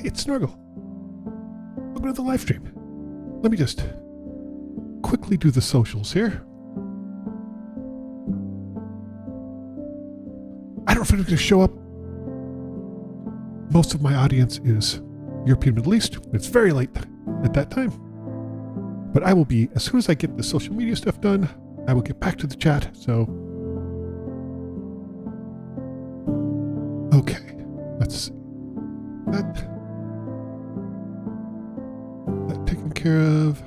it's Snorgle. Welcome to the live stream. Let me just quickly do the socials here. I don't know if it's going to show up. Most of my audience is European Middle East. It's very late at that time. But I will be, as soon as I get the social media stuff done, I will get back to the chat. So, okay, let's see. That taken care of.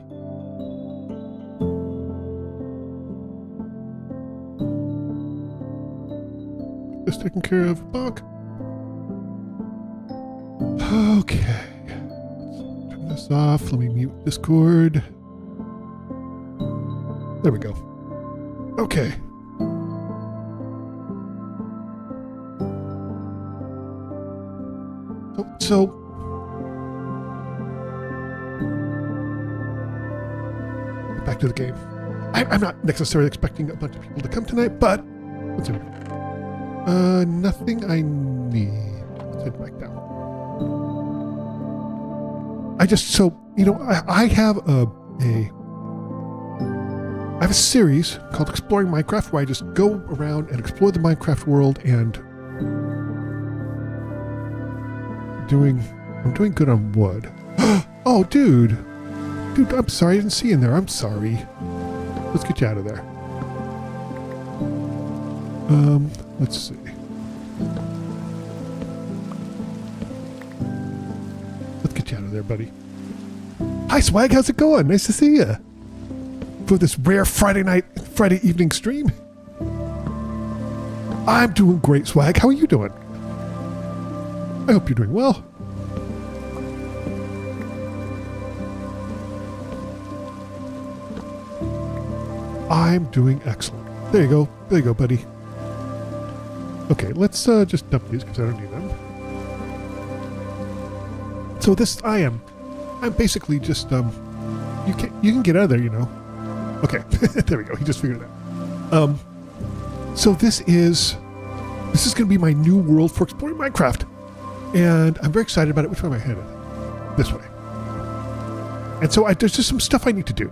This taken care of. Bonk. Okay. Let's turn this off. Let me mute Discord. There we go. Okay. So back to the game. I'm not necessarily expecting a bunch of people to come tonight, but what's in it? Nothing I need. Let's head back down. I have a series called Exploring Minecraft where I just go around and explore the Minecraft world and I'm doing good on wood. Oh, dude, I'm sorry. I didn't see you in there. I'm sorry. Let's get you out of there. Let's see. Let's get you out of there, buddy. Hi, Swag. How's it going? Nice to see you. For this rare Friday evening stream. I'm doing great, Swag. How are you doing? I hope you're doing well. I'm doing excellent. There you go. There you go, buddy. Okay, let's just dump these because I don't need them. So this, I'm basically just, you can get out of there, you know. Okay, there we go. He just figured it out. So this is going to be my new world for exploring Minecraft. And I'm very excited about it. Which way am I headed? This way. And so there's just some stuff I need to do.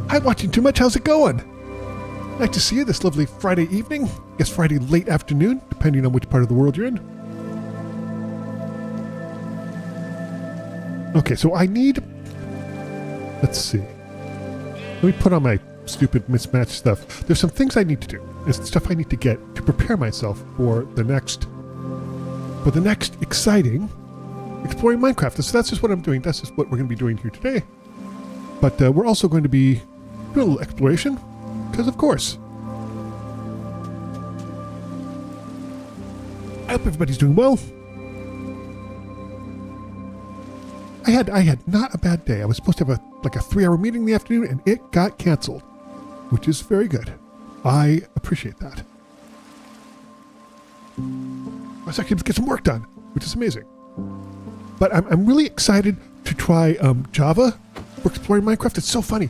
Hi, watching too much. How's it going? Nice to see you this lovely Friday evening. I guess Friday late afternoon, depending on which part of the world you're in. Okay, so I need... Let's see. Let me put on my stupid mismatched stuff. There's some things I need to do. There's stuff I need to get to prepare myself for the next exciting exploring Minecraft. So that's just what I'm doing. That's just what we're going to be doing here today. But we're also going to be doing a little exploration, because of course. I hope everybody's doing well. I had not a bad day. I was supposed to have a 3-hour meeting in the afternoon, and it got canceled, which is very good. I appreciate that. I was actually able to get some work done, which is amazing. But I'm really excited to try Java for exploring Minecraft. It's so funny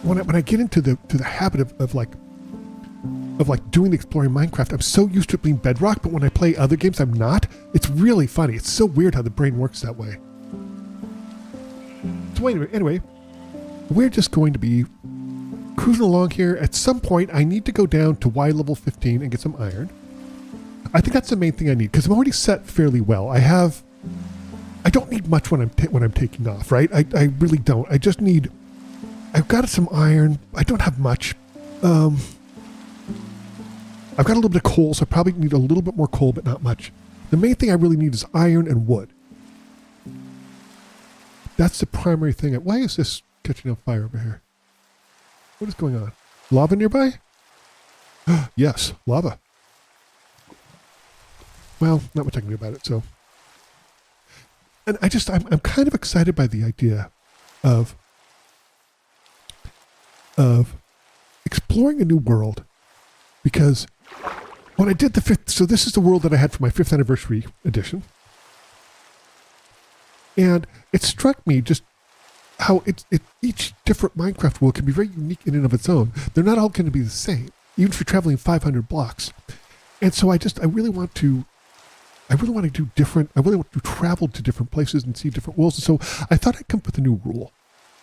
when I get into the habit of doing the exploring Minecraft. I'm so used to it being Bedrock, but when I play other games, I'm not. It's really funny. It's so weird how the brain works that way. So anyway, we're just going to be cruising along here. At some point, I need to go down to Y level 15 and get some iron. I think that's the main thing I need, because I'm already set fairly well. I don't need much when I'm taking off, right? I really don't. I've got some iron. I don't have much. I've got a little bit of coal, so I probably need a little bit more coal, but not much. The main thing I really need is iron and wood. That's the primary thing. Why is this catching on fire over here? What is going on? Lava nearby? Yes, lava. Well, not much I can do about it, so. And I'm kind of excited by the idea of exploring a new world, because when I did so this is the world that I had for my 5th anniversary edition. And it struck me just how each different Minecraft world can be very unique in and of its own. They're not all going to be the same, even if you're traveling 500 blocks. And so I really want to I really want to do different. I really want to travel to different places and see different worlds. And so I thought I'd come up with a new rule.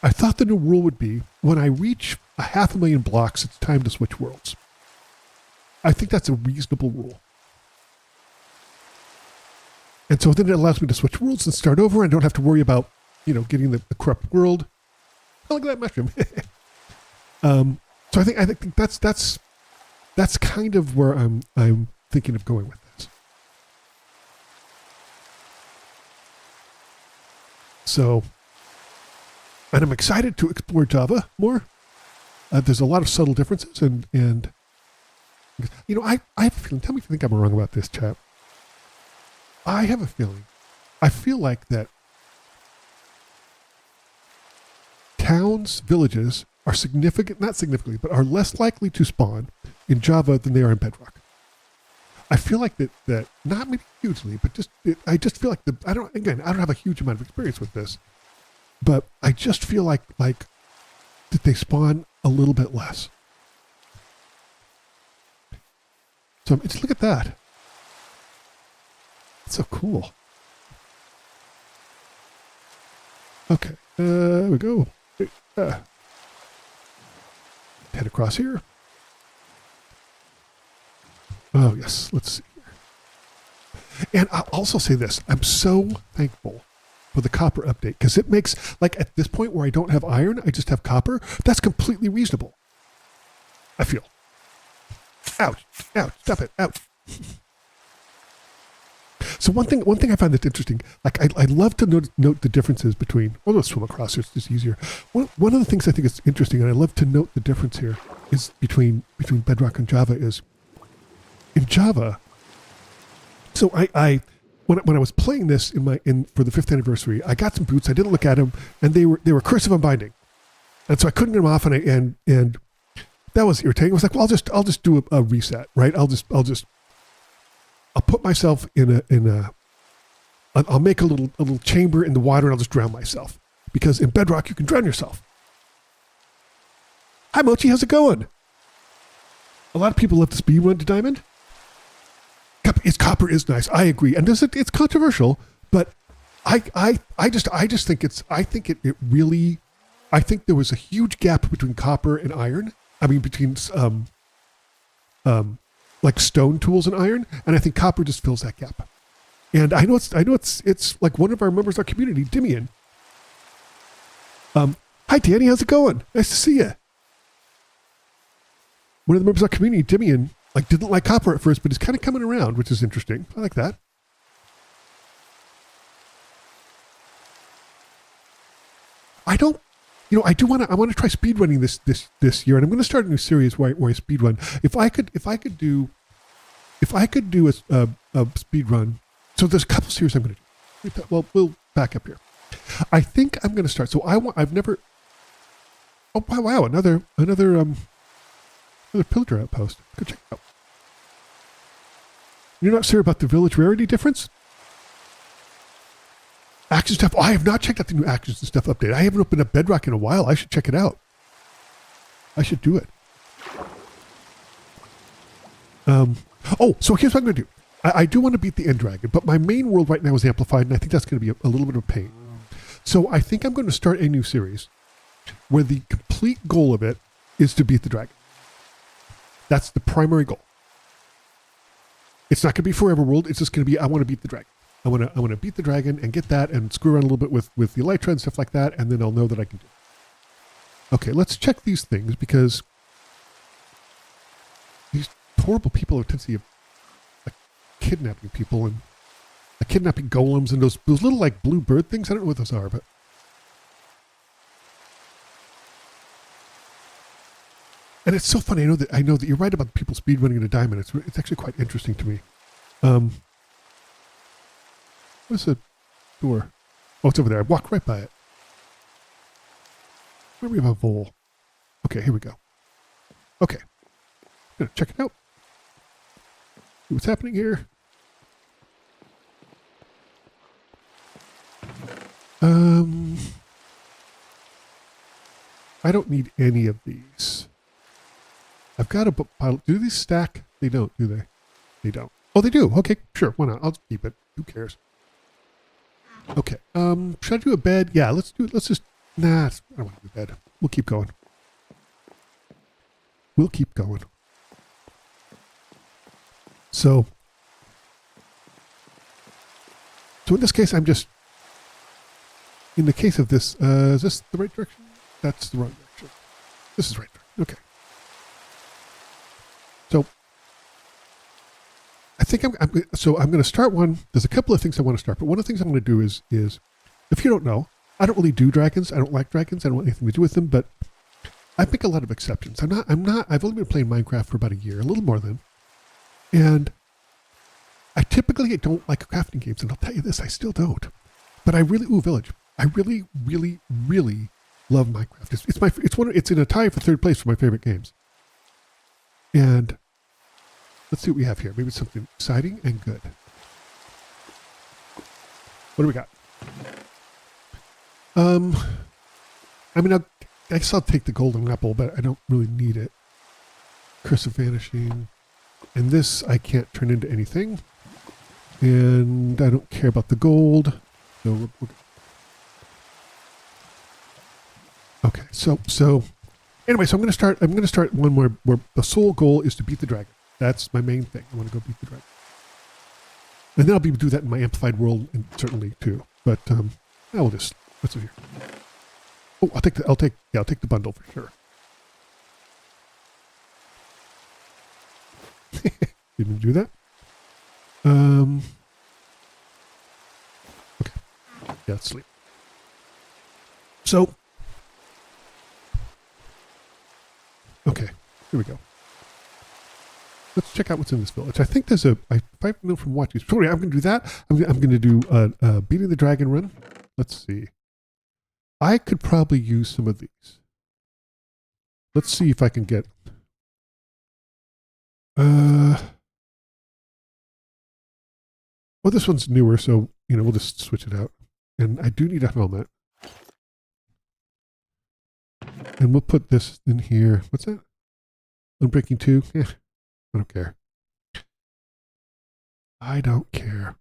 I thought the new rule would be when I reach 500,000 blocks, it's time to switch worlds. I think that's a reasonable rule. And so then it allows me to switch worlds and start over and don't have to worry about, getting the corrupt world. Oh, look at that mushroom. So I think that's kind of where I'm thinking of going with this. So, and I'm excited to explore Java more. There's a lot of subtle differences, and I have a feeling. Tell me if you think I'm wrong about this, chap. I have a feeling. I feel like that towns, villages are not significantly, but are less likely to spawn in Java than they are in Bedrock. I feel like that not maybe hugely, but I just feel like I don't have a huge amount of experience with this, but I just feel like that they spawn a little bit less. So just look at that. It's so cool. Okay, there we go. Head across here. Oh, yes. Let's see here. And I'll also say this. I'm so thankful for the copper update because it makes, at this point where I don't have iron, I just have copper. That's completely reasonable. I feel. Ouch. Ouch. Stop it. Ouch. So one thing I find that's interesting, I love to note the differences between, let's swim across here, it's just easier. One of the things I think is interesting, and I love to note the difference here, is between Bedrock and Java is, in Java, so I when I was playing this for the 5th anniversary, I got some boots, I didn't look at them, and they were cursive unbinding. And so I couldn't get them off, and that was irritating. I was like, well, I'll just do a reset, right? I'll put myself I'll make a little chamber in the water and I'll just drown myself. Because in Bedrock, you can drown yourself. Hi, Mochi, how's it going? A lot of people love to speedrun to Diamond. Copper is nice, I agree. And it's controversial, but I just think I think there was a huge gap between copper and iron. I mean, between stone tools and iron, and I think copper just fills that gap. And I know it's like one of our members of our community, Dimian. Hi Danny, how's it going? Nice to see you. One of the members of our community, Dimian, didn't like copper at first, but is kind of coming around, which is interesting. I like that. I want to try speedrunning this year, and I'm going to start a new series where I speedrun. If I could do a speedrun, so there's a couple series I'm going to do. Well, we'll back up here. I think I'm going to start. So I've never. Oh wow! Another pillager outpost. Go check it out. You're not sure about the village rarity difference? Action stuff. Oh, I have not checked out the new actions and stuff update. I haven't opened up Bedrock in a while. I should check it out. I should do it. So here's what I'm going to do. I do want to beat the end dragon, but my main world right now is amplified, and I think that's going to be a little bit of a pain. So I think I'm going to start a new series where the complete goal of it is to beat the dragon. That's the primary goal. It's not going to be forever world. It's just going to be, I want to beat the dragon. I want to beat the dragon and get that and screw around a little bit with the elytra and stuff like that, and then I'll know that I can do it. Okay, let's check these things because these horrible people are tendency of kidnapping people and kidnapping golems and those little blue bird things. I don't know what those are, but and it's so funny. I know that you're right about people speedrunning in a diamond. It's actually quite interesting to me. What's the door? Oh, it's over there. I walked right by it. Where we have a vole. Okay, here we go. Okay. Gonna check it out. See what's happening here. I don't need any of these. I've got a pile. Do these stack? They don't, do they? They don't. Oh, they do. Okay, sure. Why not? I'll keep it. Who cares? Okay. Should I do a bed? Yeah, let's do it. Let's just. Nah, I don't want to do a bed. We'll keep going. We'll keep going. So in this case, I'm just. In the case of this, is this the right direction? That's the wrong direction. This is the right direction. Okay. So I think I'm going to start one. There's a couple of things I want to start, but one of the things I'm going to do is if you don't know, I don't really do dragons. I don't like dragons. I don't want anything to do with them, but I make a lot of exceptions. I've only been playing Minecraft for about a year, a little more than, and I typically don't like crafting games, and I'll tell you this, I still don't. But I really, Village. I really, really, really love Minecraft. It's in a tie for third place for my favorite games. And let's see what we have here. Maybe something exciting and good. What do we got? I mean, I guess I'll take the golden apple, but I don't really need it. Curse of Vanishing. And this I can't turn into anything. And I don't care about the gold. So okay, so anyway, so I'm going to start one more where the sole goal is to beat the dragon. That's my main thing. I want to go beat the dragon. And then I'll be able to do that in my amplified world, and certainly too. But I'll just what's it here? Oh, I'll take the bundle for sure. Didn't do that. Okay. Yeah, let's sleep. So okay, here we go. Let's check out what's in this village. I think there's if I know from watching. Sorry, I'm going to do that. I'm going to do beating the dragon run. Let's see. I could probably use some of these. Let's see if I can get. Well, this one's newer, so we'll just switch it out. And I do need a helmet. And we'll put this in here. What's that? Unbreaking 2? Yeah, I don't care. I don't care.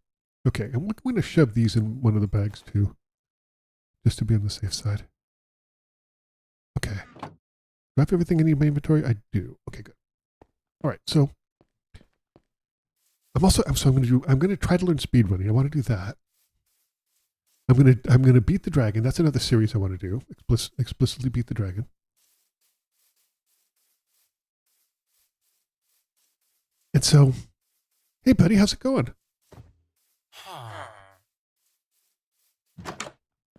Okay, and we're going to shove these in one of the bags too. Just to be on the safe side. Okay. Do I have everything I need in my inventory? I do. Okay, good. All right, so I'm going to try to learn speedrunning. I want to do that. I'm going to beat the dragon. That's another series I want to do. Explicitly beat the dragon. And so, hey buddy, how's it going?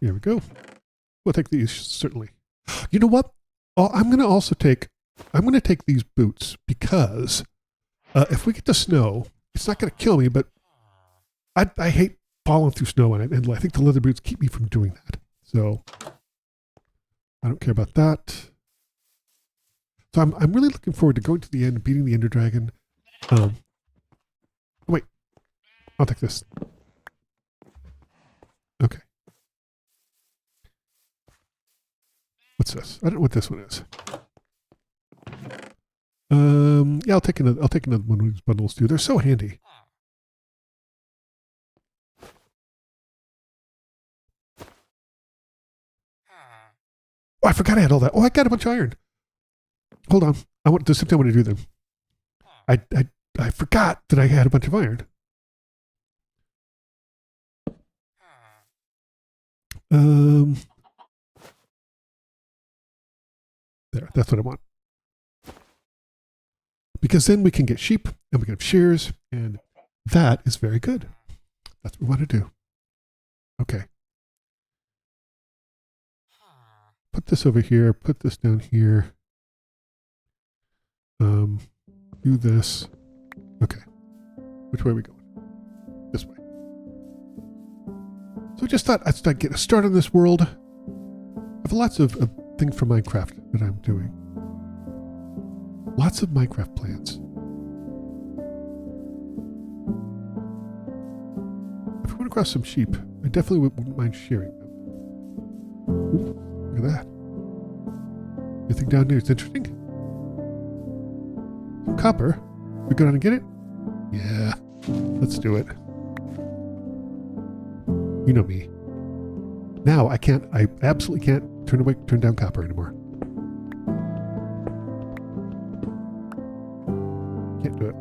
Here we go. We'll take these, certainly. You know what? I'm going to take these boots because if we get to snow, it's not going to kill me, but I hate falling through snow, and I think the leather boots keep me from doing that. So I don't care about that. So I'm really looking forward to going to the end and beating the Ender Dragon. Wait, I'll take this. Okay. What's this? I don't know what this one is. Yeah, I'll take another one of these bundles too. They're so handy. Oh, I forgot I had all that. Oh, I got a bunch of iron. Hold on. There's something I want to do then. I forgot that I had a bunch of iron. There, that's what I want. Because then we can get sheep and we can have shears, and that is very good. That's what we want to do. Okay. Put this over here, put this down here. Do this. Okay. Which way are we going? This way. So I just thought I'd get a start on this world. I have lots of things for Minecraft that I'm doing. Lots of Minecraft plans. If we run across some sheep, I definitely wouldn't mind shearing them. Ooh, look at that. Anything down there is interesting? Some copper. We go down and get it? Yeah. Let's do it. You know me. Now I absolutely can't turn down copper anymore. Can't do it.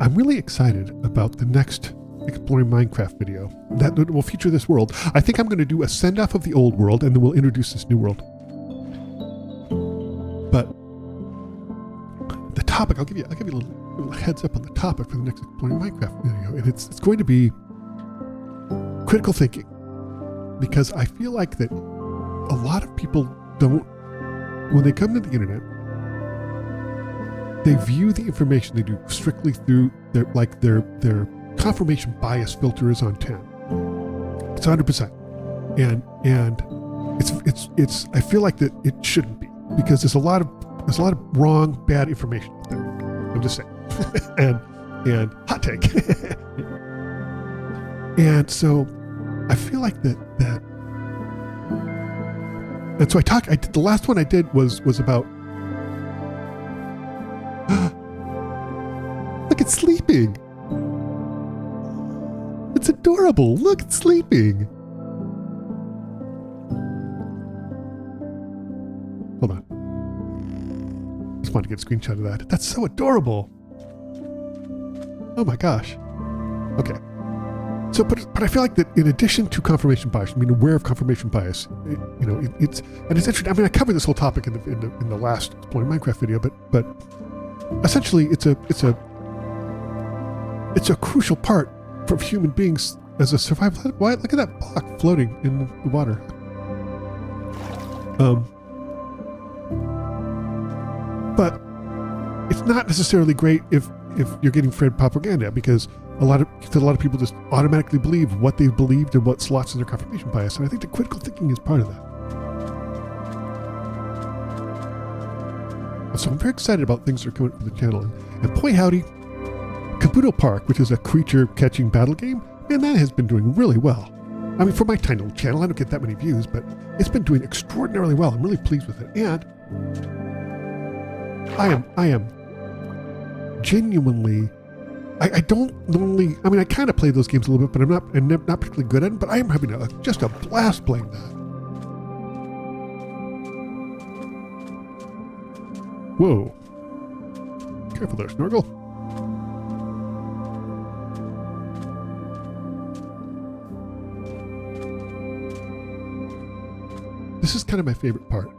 I'm really excited about the next Exploring Minecraft video that will feature this world. I think I'm going to do a send-off of the old world, and then we'll introduce this new world. But the topic, I'll give you a little heads up on the topic for the next Exploring Minecraft video, and it's going to be critical thinking, because I feel like that a lot of people don't, when they come to the internet, they view the information they do strictly through their confirmation bias filter is on 10. It's 100%. And it's I feel like that it shouldn't be, because there's a lot of wrong, bad information out there. I'm just saying. and hot take. And so I feel like that and so the last one I did was about look, it's sleeping. It's adorable. Look, it's sleeping. Hold on. Just wanted to get a screenshot of that. That's so adorable. Oh my gosh. Okay. So, but I feel like that in addition to confirmation bias, I mean, aware of confirmation bias, it's interesting. I mean, I covered this whole topic in the last Exploring Minecraft video, but essentially it's a crucial part for human beings as a survival. Why? Look at that block floating in the water. But it's not necessarily great if you're getting fed propaganda, because a lot of people just automatically believe what they've believed and what slots in their confirmation bias, and I think the critical thinking is part of that. So I'm very excited about things that are coming from the channel, and boy howdy, Kabuto Park, which is a creature catching battle game, man, that has been doing really well. I mean, for my tiny little channel, I don't get that many views, but it's been doing extraordinarily well. I'm really pleased with it, and I am genuinely. I don't normally. I mean, I kind of play those games a little bit, but I'm not particularly good at them. But I am having just a blast playing that. Whoa! Careful there, Snorgle. This is kind of my favorite part.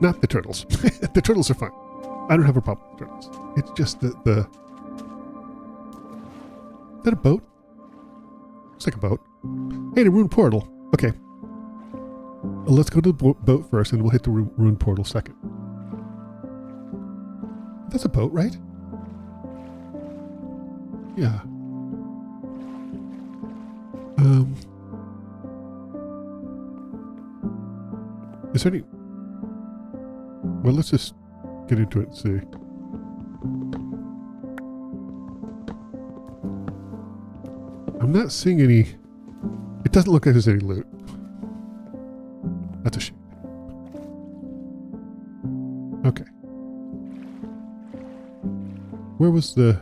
Not the turtles. The turtles are fun. I don't have a problem with turtles. It's just the... Is that a boat? Looks like a boat. Hey, the ruined portal. Okay. Well, let's go to the boat first, and we'll hit the ruined portal second. That's a boat, right? Yeah. Is there any... Well, let's just get into it and see. I'm not seeing any... It doesn't look like there's any loot. That's a shame. Okay. Where was the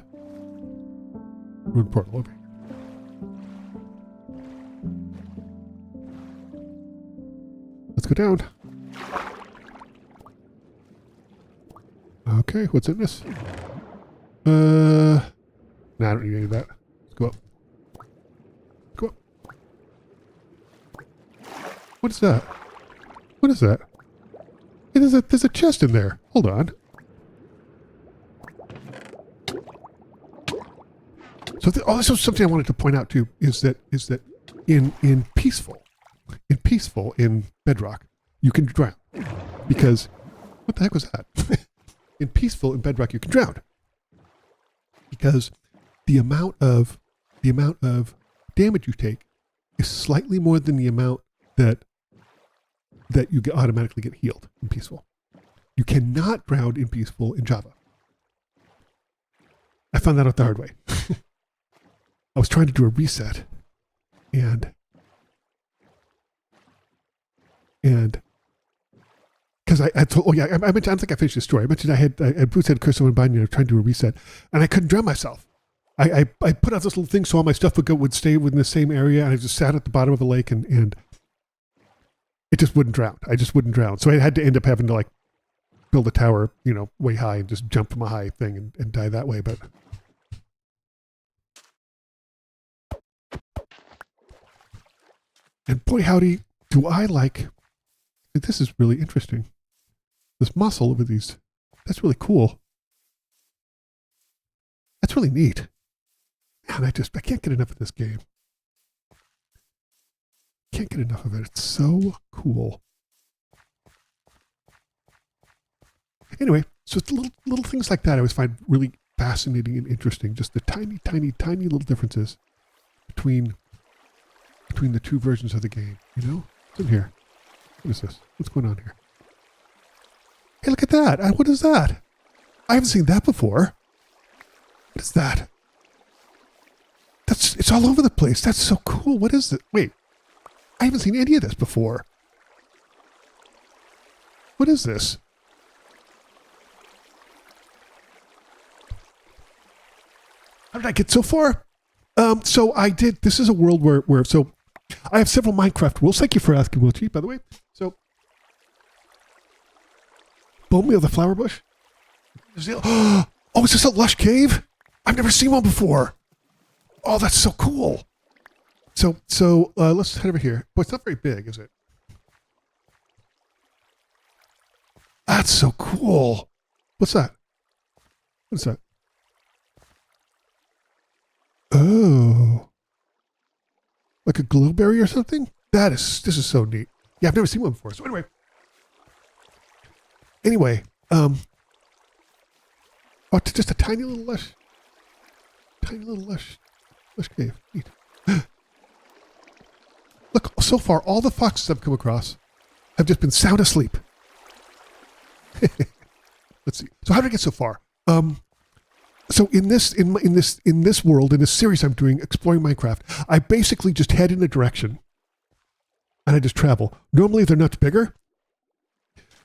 ruined portal? Over here. Let's go down. Okay, what's in this? Nah, I don't need any of that. Let's go up. Go up. What is that? What is that? Hey, there's a chest in there. Hold on. So this was something I wanted to point out too, is that in peaceful in Bedrock, you can drown. Because what the heck was that? In peaceful in Bedrock, you can drown. Because the amount of damage you take is slightly more than the amount that you automatically get healed in peaceful. You cannot drown in peaceful in Java. I found that out the hard way. I was trying to do a reset, and because I told, oh yeah, I mentioned, I don't think I finished the story. I mentioned I had Boots had Curse of Unbind, trying to do a reset, and I couldn't drown myself. I put out this little thing so all my stuff would stay within the same area, and I just sat at the bottom of the lake, and it just wouldn't drown. I just wouldn't drown. So I had to end up having to like build a tower, way high and just jump from a high thing and die that way. But and boy howdy, do I like, this is really interesting. This muscle over these, that's really cool. That's really neat. And I can't get enough of this game. Can't get enough of it. It's so cool. Anyway, so it's little things like that I always find really fascinating and interesting. Just the tiny, tiny, tiny little differences between the two versions of the game. What's in here? What is this? What's going on here? Hey, look at that. What is that? I haven't seen that before. What is that? It's all over the place. That's so cool. What is it? Wait, I haven't seen any of this before. What is this? How did I get so far? So I did, this is a world where so I have several Minecraft worlds. Thank you for asking, Wilchie, by the way. So, Bone Meal the Flower Bush. Oh, is this a lush cave? I've never seen one before. Oh, that's so cool. So let's head over here. Boy, it's not very big, is it? That's so cool. What's that? What is that? Oh. Like a glowberry or something? This is so neat. Yeah, I've never seen one before. So anyway, oh, it's just a tiny little lush cave. Neat. Look, so far, all the foxes I've come across have just been sound asleep. Let's see. So how did I get so far? So in this world, in this series I'm doing, Exploring Minecraft, I basically just head in a direction and I just travel. Normally they're not bigger,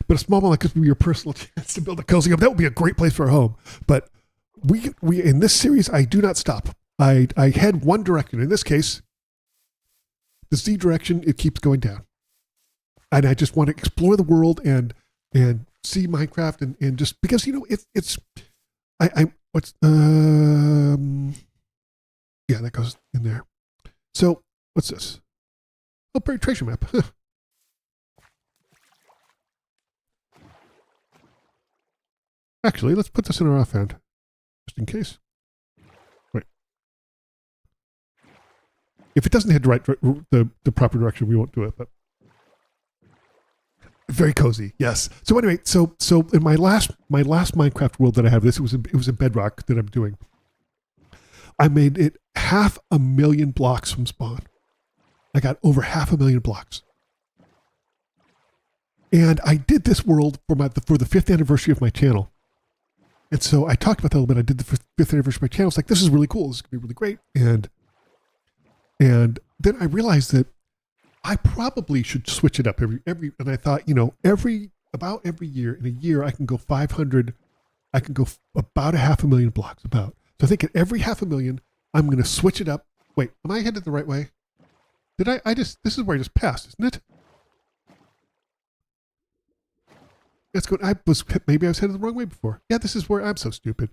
but a small one like this would be your personal chance to build a cozy home. That would be a great place for a home. But we in this series, I do not stop. I head one direction. In this case, the Z direction, it keeps going down. And I just want to explore the world and see Minecraft and just because yeah, that goes in there. So what's this? Oh, buried treasure map. Actually, let's put this in our offhand, just in case. Wait. If it doesn't head the proper direction, we won't do it. But very cozy, yes. So anyway, so in my last Minecraft world that I have, it was in Bedrock that I'm doing. I made it 500,000 blocks from spawn. I got over 500,000 blocks, and I did this world for the 5th anniversary of my channel. And so I talked about that a little bit. I did the 5th anniversary of my channel. It's like, this is really cool. This is gonna be really great. And then I realized that I probably should switch it up every, and I thought, about every year, in a year, I can go 500, I can go about 500,000 blocks about. So I think at every 500,000, I'm going to switch it up. Wait, am I headed the right way? Did this is where I just passed, isn't it? Let's go. Maybe I was headed the wrong way before. Yeah, this is where I'm so stupid.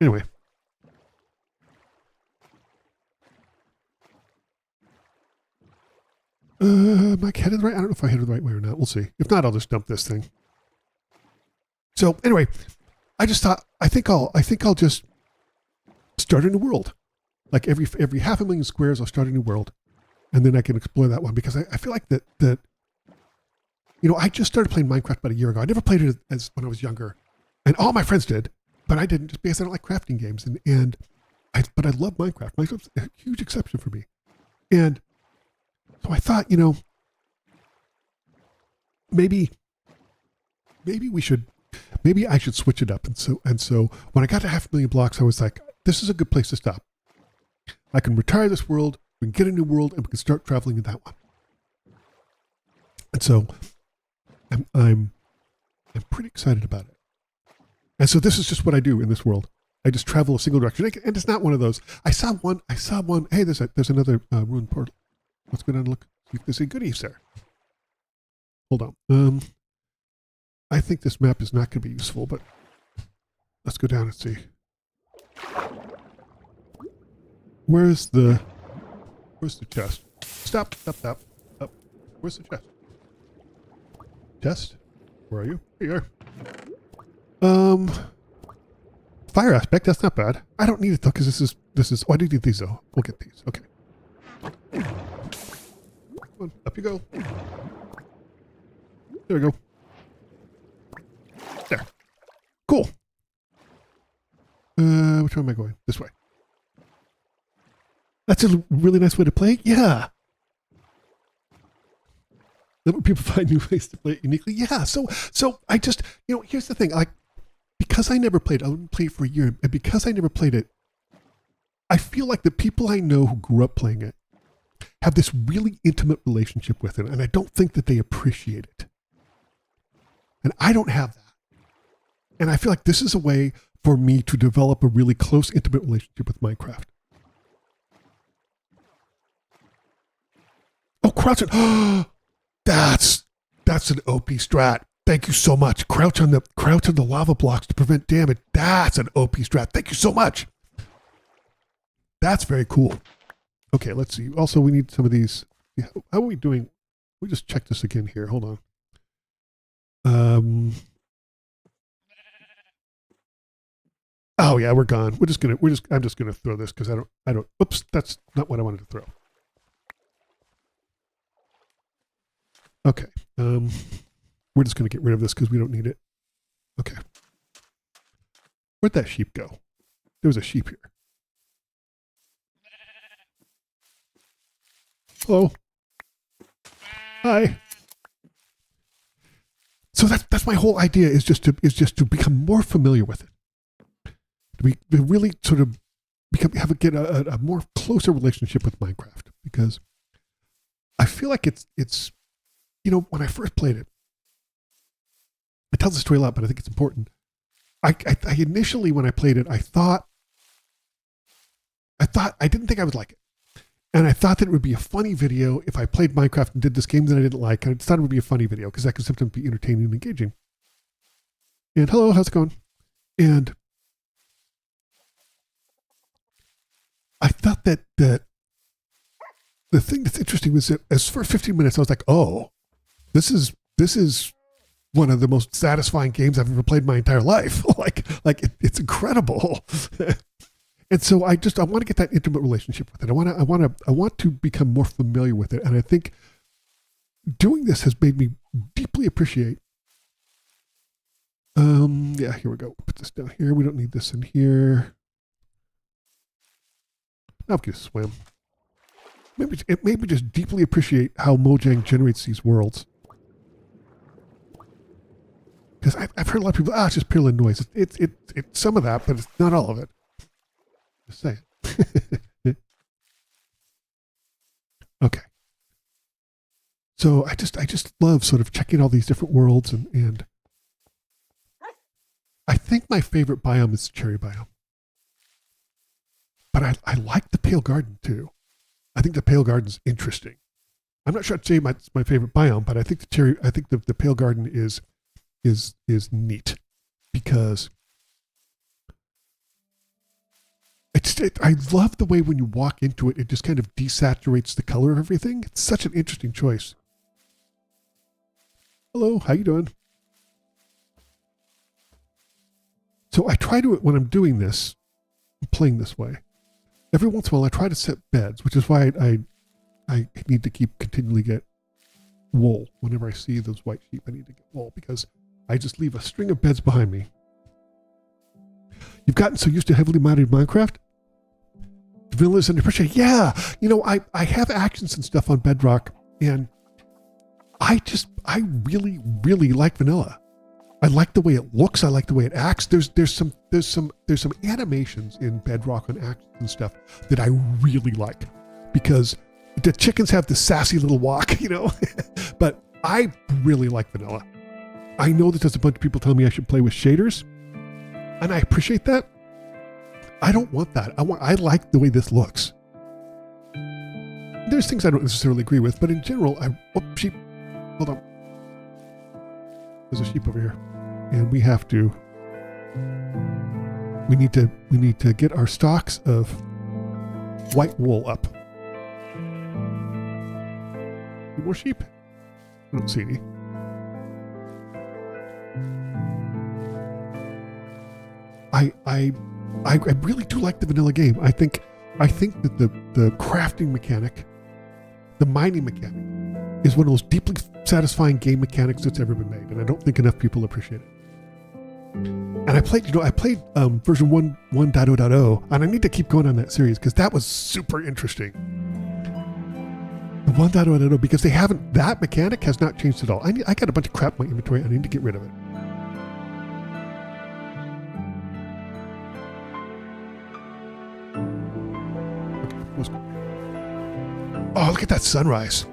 Anyway. Am I headed right? I don't know if I headed the right way or not. We'll see. If not, I'll just dump this thing. So anyway, I just thought, I think I'll just start a new world. Like every 500,000 squares, I'll start a new world, and then I can explore that one because I feel like that I just started playing Minecraft about a year ago. I never played it as when I was younger, and all my friends did, but I didn't, just because I don't like crafting games. But I love Minecraft. Minecraft's a huge exception for me, and so I thought, maybe I should switch it up. And so when I got to 500,000 blocks, I was like, this is a good place to stop. I can retire this world, we can get a new world, and we can start traveling in that one. And so I'm pretty excited about it. And so this is just what I do in this world. I just travel a single direction, and it's not one of those. I saw one. Hey, there's another ruined portal. Let's go down and look. See if there's any goodies there. Hold on. I think this map is not going to be useful, but let's go down and see. Where's the chest? Stop. Up. Where's the chest? Chest? Where are you? Here you are. Fire aspect, that's not bad. I don't need it though, because this is. Oh, I do need these though. We'll get these. Okay. Come on, up you go. There we go. There. Cool. Which way am I going? This way. That's a really nice way to play. Yeah. Let people find new ways to play it uniquely. Yeah. So I just, here's the thing. Like, because I never played, I wouldn't play it for a year, and because I never played it, I feel like the people I know who grew up playing it have this really intimate relationship with it, and I don't think that they appreciate it. And I don't have that. And I feel like this is a way for me to develop a really close, intimate relationship with Minecraft. Oh, crouch it. That's an OP strat. Thank you so much. Crouch on the lava blocks to prevent damage. That's an OP strat. Thank you so much. That's very cool. Okay, let's see. Also, we need some of these. How are we doing? We just check this again here. Hold on. Oh yeah, we're gone. I'm just gonna throw this because I don't. Oops, that's not what I wanted to throw. Okay. We're just going to get rid of this because we don't need it. Okay. Where'd that sheep go? There was a sheep here. Hello. Hi. So that's my whole idea is just to become more familiar with it. To really sort of get a more closer relationship with Minecraft, because I feel like it's when I first played it, it tells the story a lot, but I think it's important. I initially, when I played it, I didn't think I would like it. And I thought that it would be a funny video if I played Minecraft and did this game that I didn't like. And I just thought it would be a funny video because that could sometimes be entertaining and engaging. And hello, how's it going? And I thought that the thing that's interesting was that as for 15 minutes, I was like, oh, this is one of the most satisfying games I've ever played in my entire life. It's incredible. And so I want to get that intimate relationship with it. I want to become more familiar with it. And I think doing this has made me deeply appreciate. Yeah, here we go. Put this down here. We don't need this in here. Now we can swim. Maybe just deeply appreciate how Mojang generates these worlds. Because I've heard a lot of people, it's just purely noise. It's some of that, but it's not all of it. Just saying. Okay. So I just love sort of checking all these different worlds, and I think my favorite biome is the cherry biome. But I like the Pale Garden too. I think the Pale Garden's interesting. I'm not sure I'd say it's my favorite biome, but I think the Pale Garden is neat because I love the way when you walk into it, it just kind of desaturates the color of everything. It's such an interesting choice. Hello, how you doing? So I try to, when I'm doing this, I'm playing this way. Every once in a while, I try to set beds, which is why I need to continually get wool. Whenever I see those white sheep, I need to get wool because I just leave a string of beds behind me. You've gotten so used to heavily modded Minecraft? Vanilla's underappreciated. Yeah, I have actions and stuff on Bedrock, and I really, really like vanilla. I like the way it looks. I like the way it acts. There's some animations in Bedrock on actions and stuff that I really like because the chickens have this sassy little walk, but I really like vanilla. I know that there's a bunch of people telling me I should play with shaders, and I appreciate that. I don't want that. I like the way this looks. There's things I don't necessarily agree with, but in general, sheep. Hold on. There's a sheep over here, and we need to get our stocks of white wool up. Any more sheep? I don't see any. I really do like the vanilla game. I think that the crafting mechanic, the mining mechanic, is one of those deeply satisfying game mechanics that's ever been made, and I don't think enough people appreciate it. And I played version 1.0.0, and I need to keep going on that series because that was super interesting. The 1.0.0, because that mechanic has not changed at all. I got a bunch of crap in my inventory. I need to get rid of it. Okay, let's go. Oh, look at that sunrise.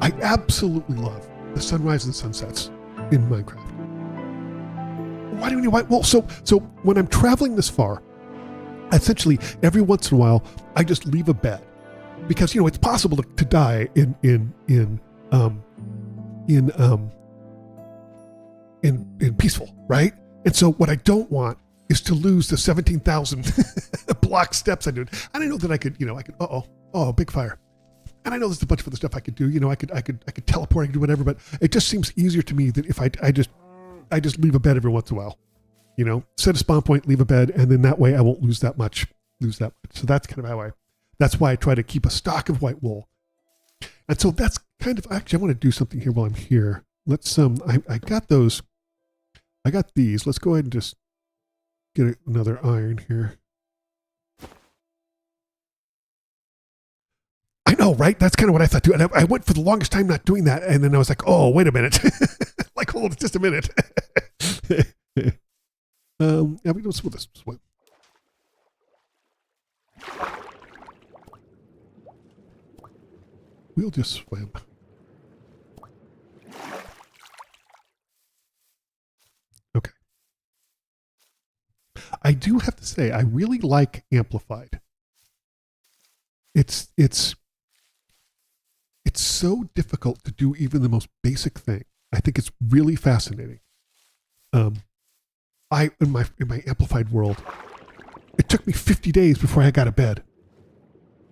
I absolutely love the sunrise and sunsets in Minecraft. Why do we need white wool? So when I'm traveling this far, essentially every once in a while I just leave a bed because it's possible to die in peaceful, right? And so what I don't want is to lose the 17,000 block steps I did. And I know that I could big fire. And I know there's a bunch of other stuff I could do. I could teleport, I could do whatever, but it just seems easier to me that if I just leave a bed every once in a while. Set a spawn point, leave a bed, and then that way I won't lose that much. So that's kind of that's why I try to keep a stock of white wool. And so that's kind of, actually I want to do something here while I'm here. Let's I got these. Let's go ahead and just get another iron here. I know, right? That's kind of what I thought too. And I went for the longest time not doing that. And then I was like, oh, wait a minute. Like, hold just a minute. Yeah, we don't this swim. We'll just swim. Okay. I do have to say, I really like Amplified. It's so difficult to do even the most basic thing. I think it's really fascinating. In my Amplified world, it took me 50 days before I got a bed.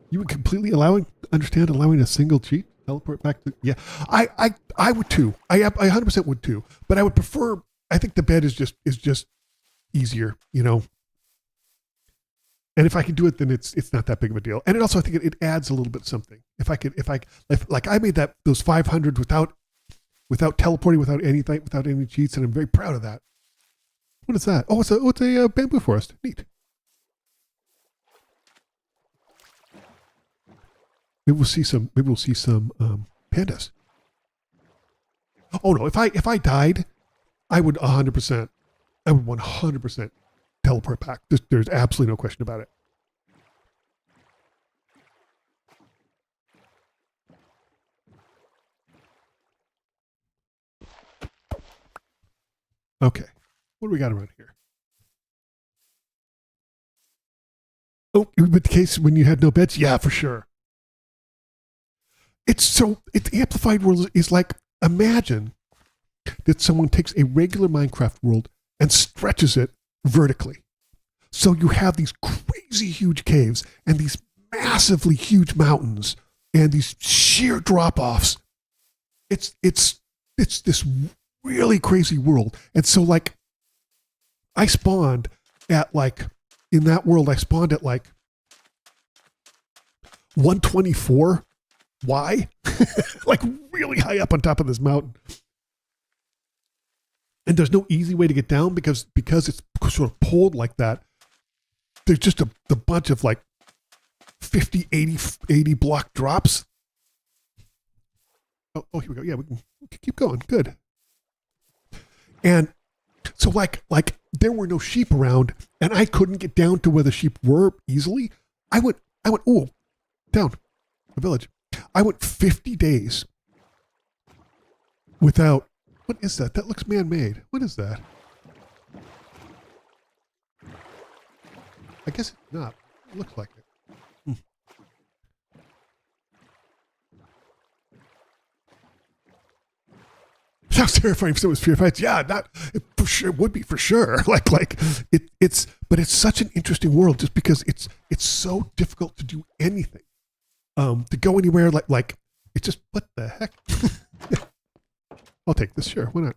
You would completely allowing a single cheat teleport back to, yeah. I would too. I 100% would too. But I would prefer. I think the bed is just easier, And if I can do it, then it's not that big of a deal. And it also, I think it adds a little bit something. If I made those 500 without teleporting, without anything, without any cheats, and I'm very proud of that. What is that? Oh, it's a bamboo forest. Neat. Maybe we'll see some pandas. Oh no! If I died, I would 100%. I would 100% teleport back. There's absolutely no question about it. Okay, what do we got around here? Oh, but the case when you had no beds? Yeah, for sure. It's Amplified World is like, imagine that someone takes a regular Minecraft world and stretches it vertically. So you have these crazy huge caves and these massively huge mountains and these sheer drop-offs. It's this really crazy world. And so like I spawned at in that world, I spawned at 124. Why? Like really high up on top of this mountain. And there's no easy way to get down because it's sort of pulled like that. There's just a bunch of 50, 80 block drops. Oh, here we go. Yeah, we can keep going. Good. And so like there were no sheep around and I couldn't get down to where the sheep were easily. I went, oh, town, a village. I went 50 days without. What is that? That looks man-made. What is that? I guess it's not. It looks like it. Sounds terrifying if someone's terrified. Yeah, not for sure. Would be for sure. But it's such an interesting world just because it's so difficult to do anything. To go anywhere like it's just what the heck. I'll take this. Sure, why not?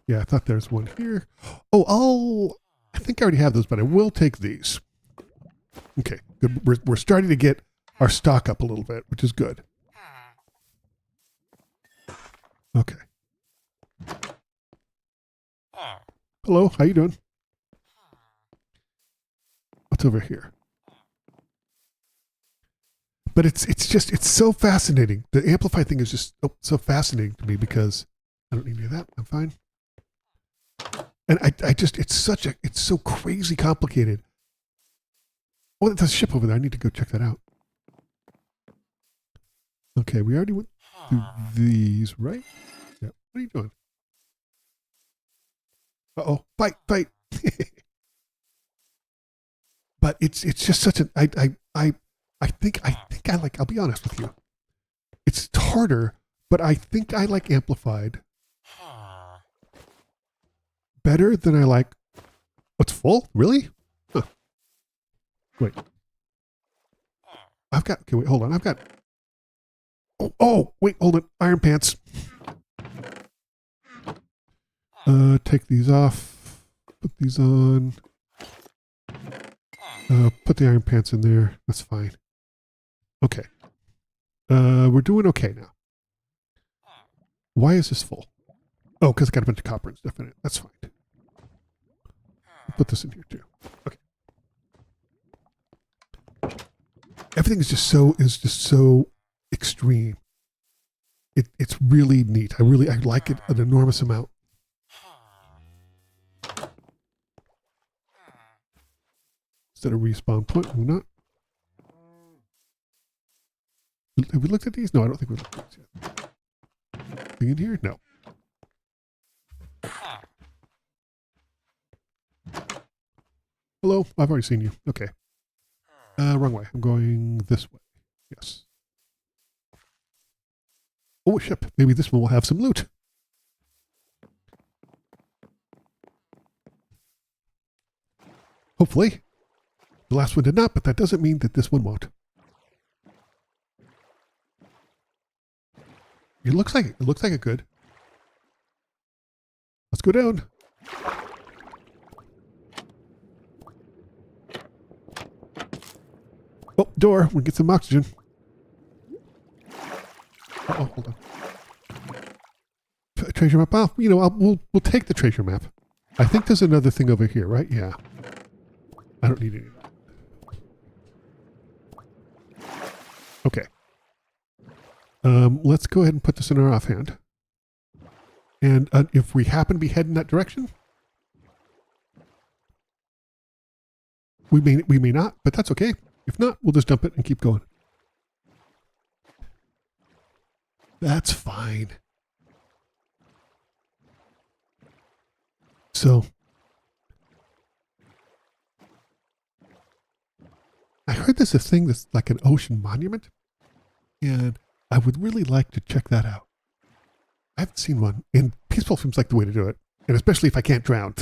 Yeah, I thought there's one here. Oh, I think I already have those, but I will take these. Okay, good. We're starting to get our stock up a little bit, which is good. Okay. Hello, how you doing? What's over here? But it's so fascinating. The amplify thing is just so fascinating to me because I don't need any of that. I'm fine. And it's so crazy complicated. Oh, there's a ship over there. I need to go check that out. Okay, we already went through these, right? Yeah. What are you doing? Uh-oh, fight. But it's just such an I think I like, I'll be honest with you. It's harder, but I think I like amplified better than I like. What's full? Really? Huh. Wait. Okay, wait, hold on. I've got. Wait, hold it. Iron pants. Take these off. Put these on. Put the iron pants in there. That's fine. Okay. We're doing okay now. Why is this full? Oh, because it's got a bunch of copper and stuff in it. That's fine. I'll put this in here too. Okay. Everything is just so extreme. It's really neat. I like it an enormous amount. Instead of respawn point, we're not. Have we looked at these? No, I don't think we've looked at these yet. Anything in here? No. Hello, I've already seen you. Okay. Wrong way. I'm going this way. Yes. Oh, a ship. Maybe this one will have some loot. Hopefully. The last one did not, but that doesn't mean that this one won't. It looks like it could. Let's go down. Oh, door. We'll get some oxygen. Oh, hold on. Treasure map. Oh, we'll take the treasure map. I think there's another thing over here, right? Yeah. I don't need any of that. Okay. Let's go ahead and put this in our offhand. And if we happen to be heading that direction, we may not, but that's okay. If not, we'll just dump it and keep going. That's fine. So, I heard there's a thing that's like an ocean monument, and I would really like to check that out. I haven't seen one, and peaceful seems like the way to do it, and especially if I can't drown.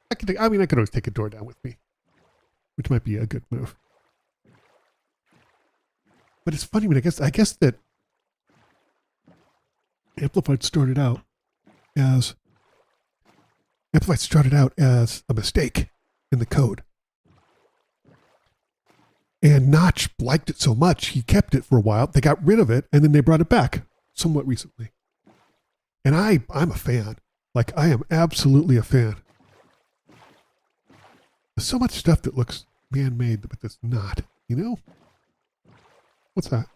I could always take a door down with me, which might be a good move. But it's funny, I guess that Amplified started out as a mistake in the code. And Notch liked it so much, he kept it for a while. They got rid of it, and then they brought it back somewhat recently. And I'm a fan. Like, I am absolutely a fan. There's so much stuff that looks man-made, but that's not, What's that?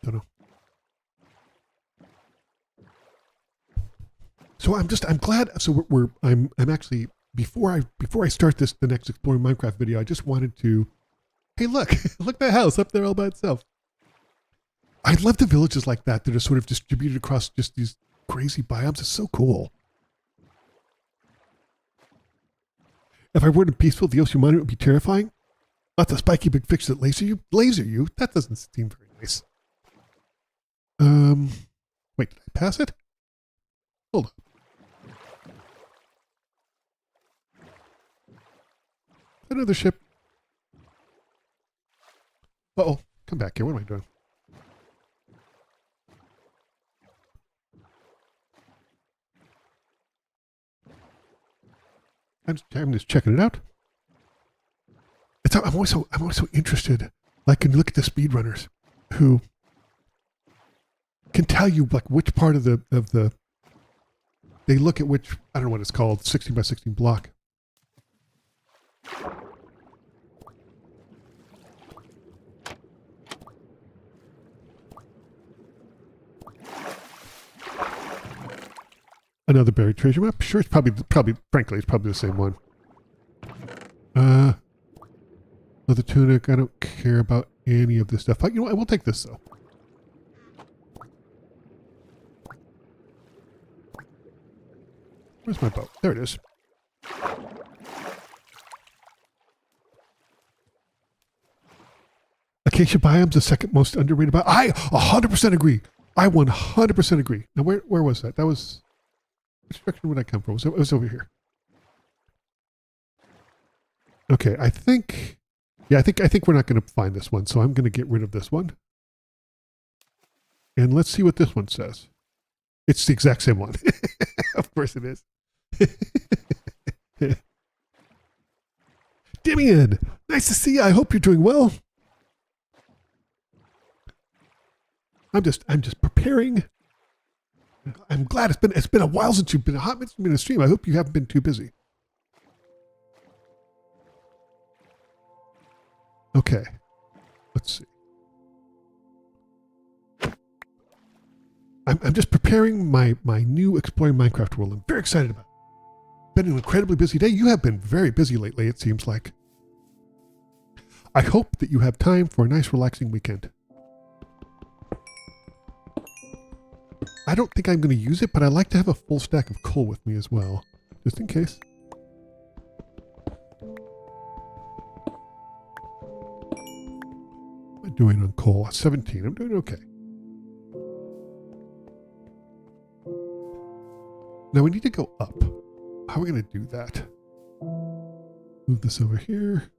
Don't know. So I'm glad. So I'm actually, before I start the next Exploring Minecraft video, I just wanted to, hey, look, look at that house up there all by itself. I love the villages like that are sort of distributed across just these crazy biomes. It's so cool. If I were in peaceful, the ocean monument would be terrifying. Lots of spiky big fish that laser you. Laser you? That doesn't seem very nice. Wait, did I pass it? Hold on. Another ship. Uh-oh. Come back here. What am I doing? I'm just checking it out. I'm always so interested. Like, when you look at the speedrunners who can tell you like which part of the they look at which, I don't know what it's called, 16 by 16 block. Another buried treasure map. Sure, it's probably frankly it's probably the same one. Leather tunic. I don't care about any of this stuff. You know what? I will take this though. Where's my boat? There it is. Acacia biome's the second most underrated biome. I 100% agree. I 100% agree. Now, where was that? That was, which direction would I come from? It was over here. Okay, I think we're not going to find this one, so I'm going to get rid of this one. And let's see what this one says. It's the exact same one. Of course it is. Dimian, nice to see you. I hope you're doing well. I'm just preparing. I'm glad it's been a while since you've been a hot minute in a stream. I hope you haven't been too busy. Okay, let's see. I'm just preparing my new Exploring Minecraft world. I'm very excited about it. Been an incredibly busy day. You have been very busy lately, it seems like. I hope that you have time for a nice relaxing weekend. I don't think I'm going to use it, but I like to have a full stack of coal with me as well, just in case. What am I doing on coal? 17. I'm doing okay. Now we need to go up. How are we going to do that? Move this over here.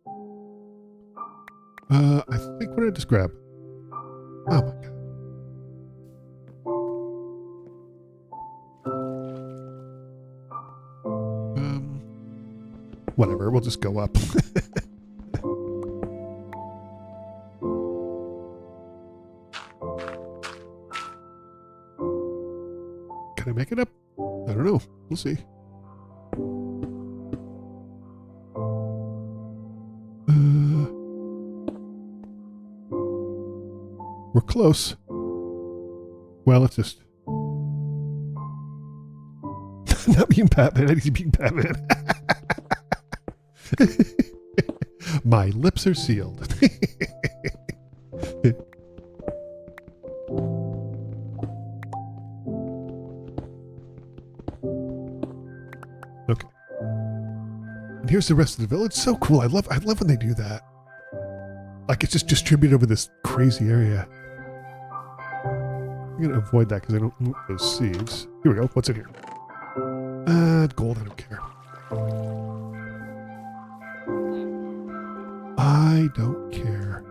I think what did I just grab? Oh my god. Whatever, we'll just go up. Can I make it up? I don't know. We'll see. We're close. Well, let's just... Not being Batman. I need to be Batman. My lips are sealed. Okay. And here's the rest of the village. So cool. I love when they do that. Like, it's just distributed over this crazy area. I'm gonna avoid that because I don't want those seeds. Here we go. What's in here? Gold. I don't care. I don't care.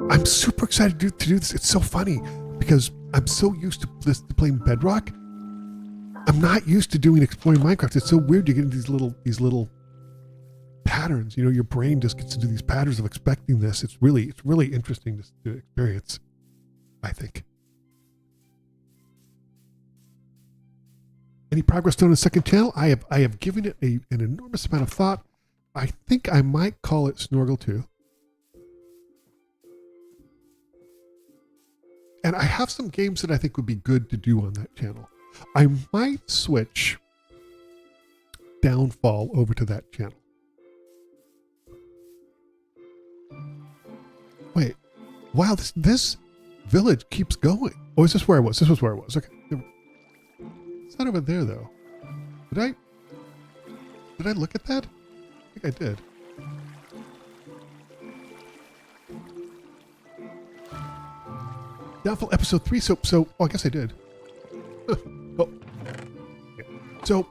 I'm super excited to do this. It's so funny because I'm so used to playing Bedrock. I'm not used to doing Exploring Minecraft. It's so weird to get into these little patterns. You know, your brain just gets into these patterns of expecting this. It's really interesting to experience, I think. Any progress done on the second channel? I have given it an enormous amount of thought. I think I might call it Snorgle 2. And I have some games that I think would be good to do on that channel. I might switch Downfall over to that channel. Wait, wow, this village keeps going. Oh, is this where I was? This was where I was. Okay. It's not over there, though. Did I look at that? I think I did. Downfall episode 3. So I guess I did. Oh. Yeah. So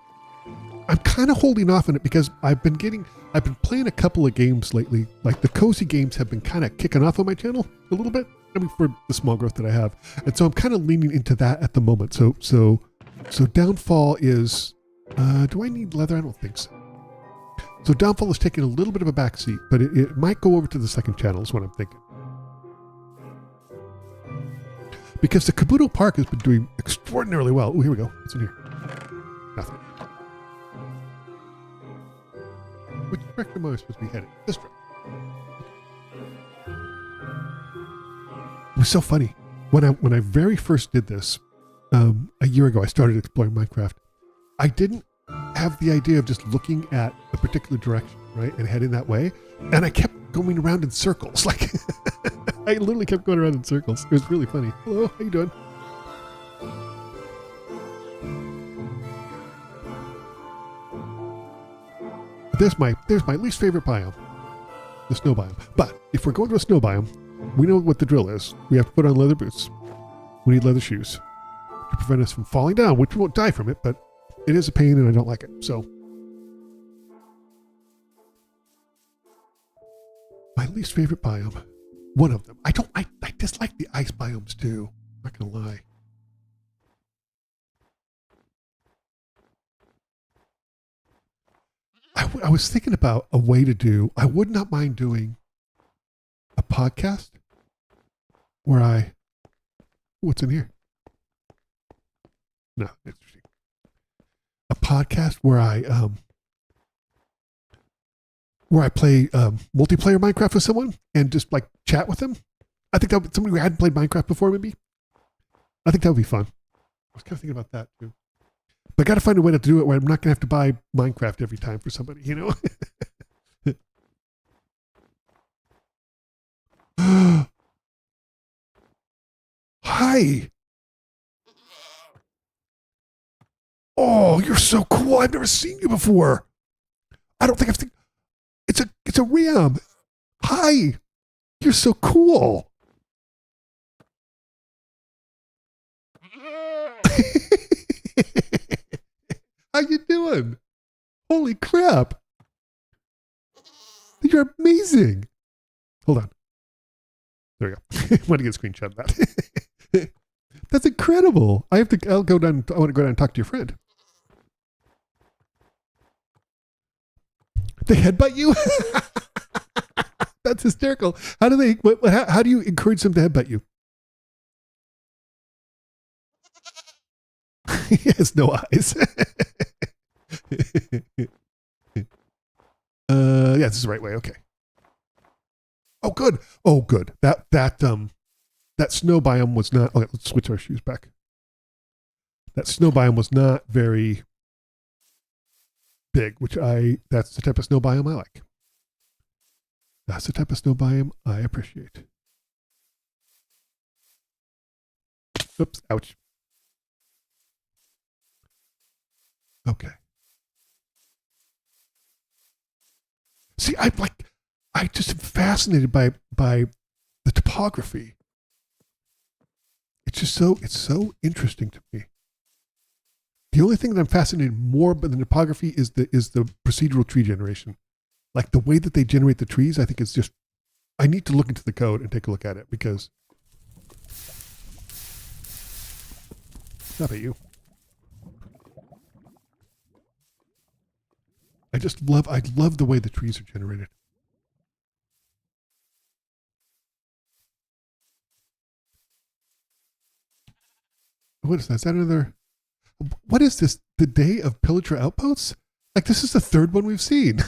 I'm kind of holding off on it because I've been playing a couple of games lately. Like the cozy games have been kind of kicking off on my channel a little bit. I mean, for the small growth that I have. And so I'm kind of leaning into that at the moment. So Downfall is, do I need leather? I don't think so. So Downfall is taking a little bit of a backseat, but it might go over to the second channel is what I'm thinking. Because the Kabuto Park has been doing extraordinarily well. Oh, here we go. What's in here? Nothing. Which direction am I supposed to be headed? This direction. It was so funny. When I very first did this, a year ago, I started exploring Minecraft. I didn't have the idea of just looking at a particular direction, right, and heading that way. And I kept going around in circles. Like, I literally kept going around in circles. It was really funny. Hello, how you doing? There's my least favorite biome, the snow biome. But if we're going to a snow biome, we know what the drill is. We have to put on leather boots. We need leather shoes to prevent us from falling down, which we won't die from it, but it is a pain and I don't like it. So my least favorite biome, one of them. I dislike the ice biomes too. I'm not gonna lie. I was thinking about a way to do, I would not mind doing a podcast where what's in here? No, interesting. A podcast where I play multiplayer Minecraft with someone and just like chat with them. I think that would be somebody who hadn't played Minecraft before, maybe. I think that would be fun. I was kind of thinking about that too. But I got to find a way to do it where I'm not going to have to buy Minecraft every time for somebody, you know? Hi. Oh, you're so cool. I've never seen you before. I don't think I've seen. It's a Riam. Hi. You're so cool. How you doing? Holy crap. You're amazing. Hold on. There we go. I want to get a screenshot of that. That's incredible. I'll go down. I want to go down and talk to your friend. They headbutt you? That's hysterical. How do you encourage them to headbutt you? He has no eyes. Yeah, this is the right way. Okay. Oh, good. Oh, good. That snow biome was not. Okay, let's switch our shoes back. That snow biome was not very big, that's the type of snow biome I like. That's the type of snow biome I appreciate. Oops, ouch. Okay. See, I just am fascinated by the topography. It's so interesting to me. The only thing that I'm fascinated more by the topography is the procedural tree generation. Like the way that they generate the trees, I think it's just, I need to look into the code and take a look at it because, not at you. I love the way the trees are generated. What is that? Is that another? What is this? The Day of Pillager Outposts? Like this is the third one we've seen.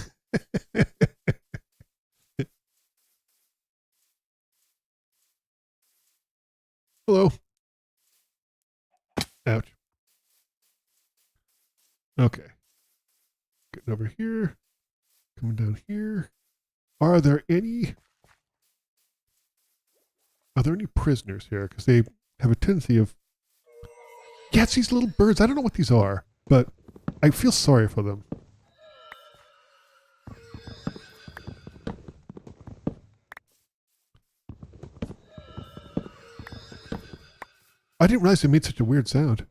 Hello. Ouch. Okay. Getting over here. Coming down here. Are there any prisoners here? Because they have a tendency of... Yeah, it's these little birds. I don't know what these are, but I feel sorry for them. I didn't realize they made such a weird sound.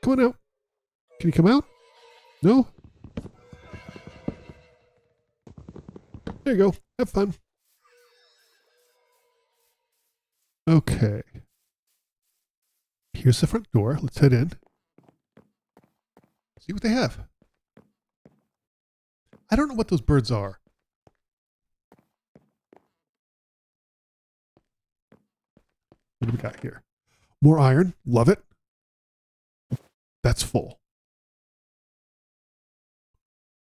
Come on out. Can you come out? No? There you go. Have fun. Okay. Here's the front door. Let's head in. See what they have. I don't know what those birds are. What do we got here? More iron. Love it. That's full.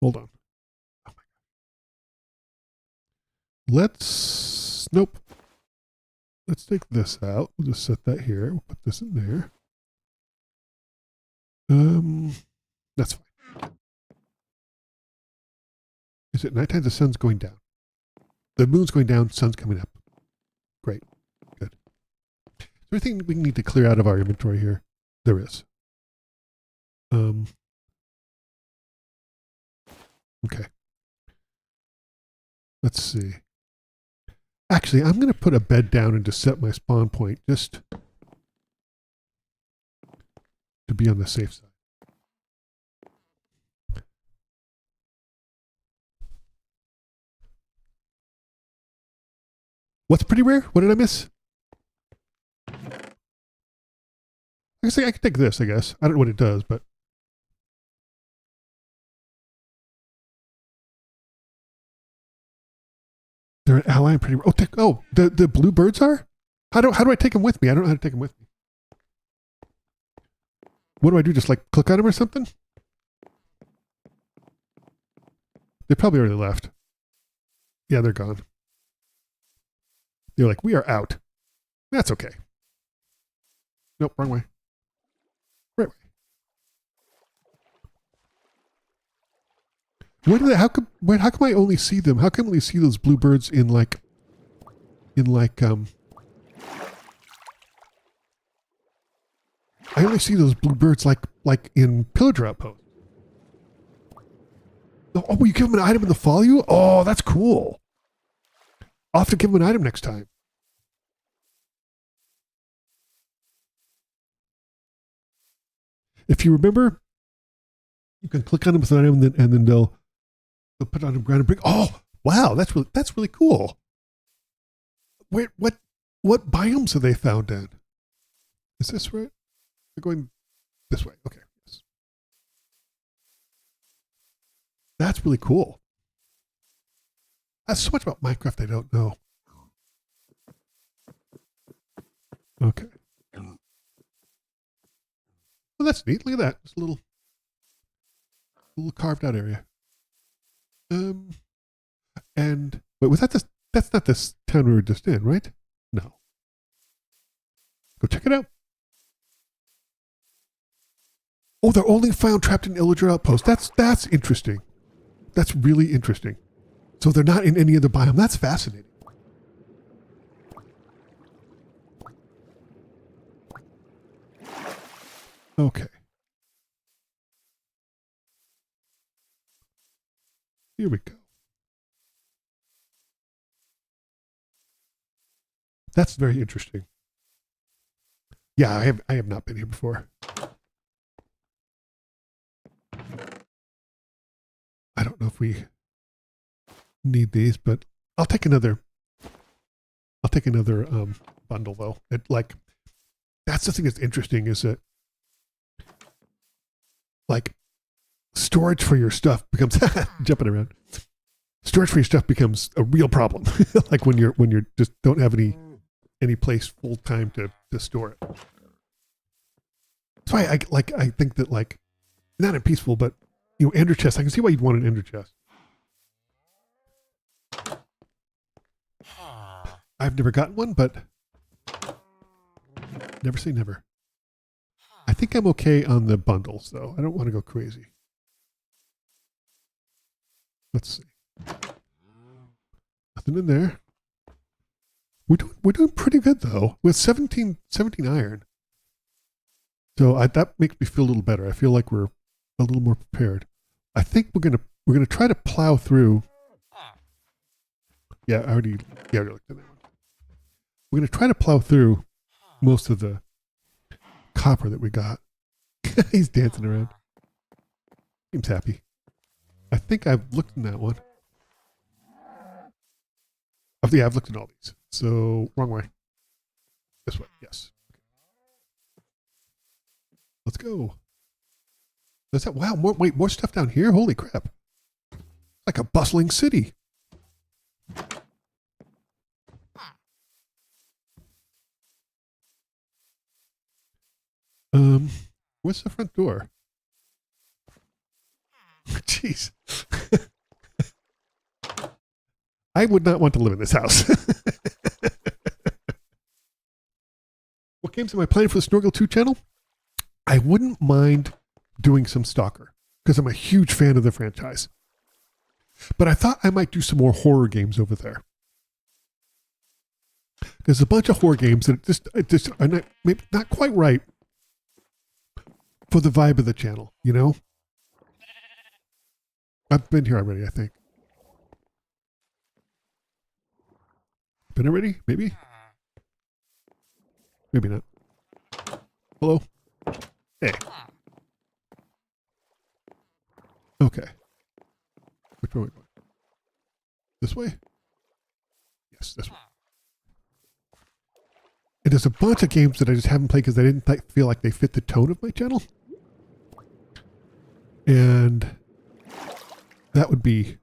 Hold on. Oh my God. Nope. Let's take this out. We'll just set that here. We'll put this in there. That's fine. Is it nighttime? The sun's going down. The moon's going down, sun's coming up. Great. Good. Is there anything we need to clear out of our inventory here? There is. Okay. Let's see. Actually, I'm going to put a bed down and just set my spawn point just to be on the safe side. What's pretty rare? What did I miss? I guess I could take this, I guess. I don't know what it does, but... They're an ally and pretty rare. The blue birds are? How do I take them with me? I don't know how to take them with me. What do I do? Just like click on them or something? They probably already left. Yeah, they're gone. They're like, we are out. That's okay. Nope, wrong way. Right way. How come I only see them? How come I only see those blue birds in like I only see those blue birds like in pillager outposts. Oh, you give them an item and they'll follow you? Oh, that's cool. I'll have to give them an item next time. If you remember, you can click on them with an item and then they'll put it on the ground and bring. Oh, wow, that's really cool. What biomes are they found in? Is this right? They're going this way. Okay. Yes. That's really cool. That's so much about Minecraft I don't know. Okay. Well, that's neat. Look at that. It's a little carved out area. And wait, was that this? That's not this town we were just in, right? No. Go check it out. Oh, they're only found trapped in Illager Outpost. That's interesting. That's really interesting. So they're not in any other biome. That's fascinating. Okay. Here we go. That's very interesting. Yeah, I have not been here before. I don't know if we need these, but I'll take another bundle though. That's the thing that's interesting is that like storage for your stuff becomes jumping around. Storage for your stuff becomes a real problem. Like when you're just don't have any place full time to store it. That's why I think that like not in peaceful, but you know, ender chest. I can see why you'd want an ender chest. I've never gotten one, but never say never. I think I'm okay on the bundles, though. I don't want to go crazy. Let's see. Nothing in there. We're doing pretty good, though, with 17 iron. So that makes me feel a little better. I feel like we're a little more prepared. I think we're gonna try to plow through. Yeah, I already looked at that one. We're gonna try to plow through most of the copper that we got. He's dancing around. Seems happy. I think I've looked in that one. Oh, yeah, I've looked in all these. So, wrong way. This way, yes. Let's go. That's that. Wow, more stuff down here? Holy crap. Like a bustling city. Where's the front door? Jeez. I would not want to live in this house. What games am I playing for the Snorgle 2 channel? I wouldn't mind doing some Stalker because I'm a huge fan of the franchise. But I thought I might do some more horror games over there. There's a bunch of horror games that just are not quite right for the vibe of the channel, you know? I've been here already, I think. Been already? Maybe? Maybe not. Hello? Hey. Okay. Which way are we going? This way? Yes, this way. And there's a bunch of games that I just haven't played because I didn't feel like they fit the tone of my channel. And that would be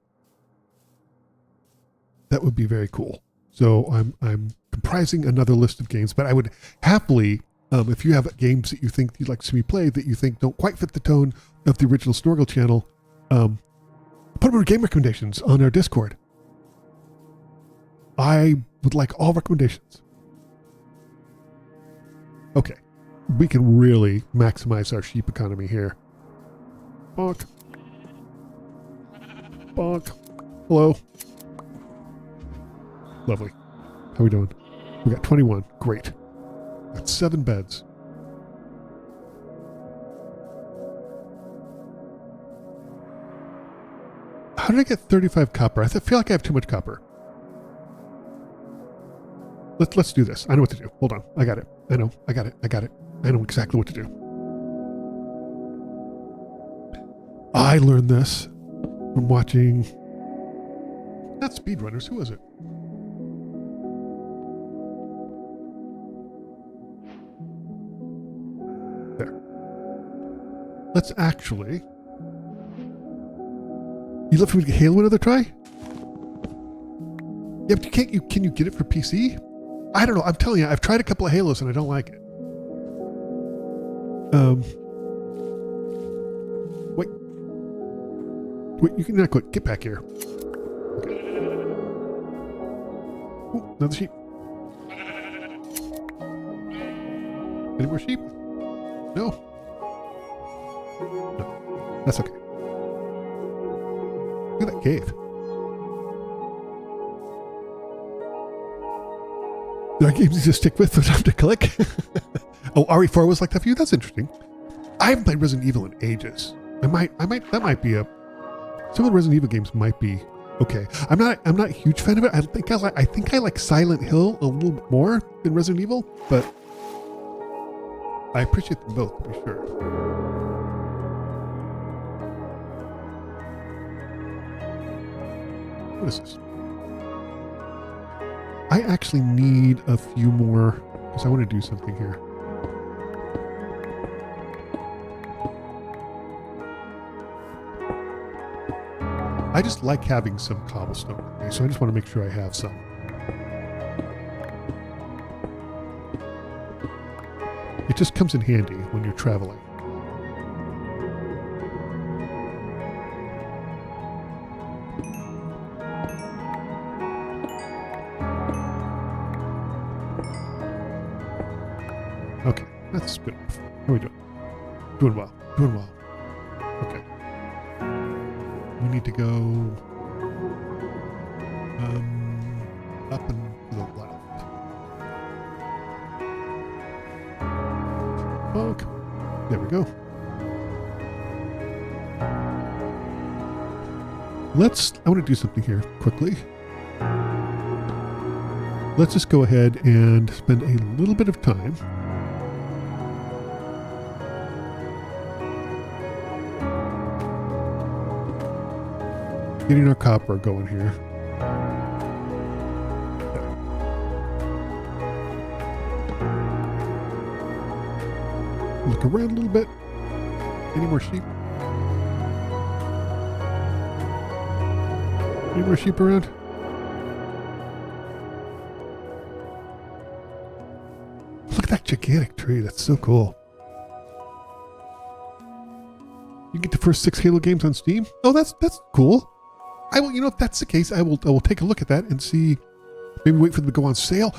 very cool. So I'm comprising another list of games, but I would happily, if you have games that you think you'd like to see me play that you think don't quite fit the tone of the original Snorgle channel, put them in game recommendations on our Discord. I would like all recommendations. Okay, we can really maximize our sheep economy here. Bonk. Bonk. Hello. Lovely. How we doing? We got 21. Great. Got 7 beds. How did I get 35 copper? I feel like I have too much copper. Let's do this. I know what to do. Hold on. I got it. I know. I got it. I know exactly what to do. I learned this from watching, not speedrunners. Who was it? There. Let's actually. You left me to Halo another try? Yeah, but can you get it for PC? I don't know. I'm telling you, I've tried a couple of Halos and I don't like it. Wait, you can not quit. Get back here. Okay. Ooh, another sheep. Any more sheep? No. No. That's okay. Look at that cave. There are games you just stick with for time to click. Oh, RE4 was like that for you? That's interesting. I haven't played Resident Evil in ages. That might be some of the Resident Evil games might be okay. I'm not a huge fan of it. I think I like Silent Hill a little bit more than Resident Evil, but I appreciate them both, to be sure. What is this? I actually need a few more because I want to do something here. I just like having some cobblestone with me, so I just want to make sure I have some. It just comes in handy when you're traveling. Okay, that's good enough. How are we doing? Doing well. Doing well. Okay. We need to go up and to the left. Okay. There we go. I want to do something here quickly. Let's just go ahead and spend a little bit of time getting our copper going here. Look around a little bit. Any more sheep? Any more sheep around? Look at that gigantic tree. That's so cool. You get the first 6 Halo games on Steam? Oh, that's cool. I will, if that's the case, I will take a look at that and see. Maybe wait for them to go on sale.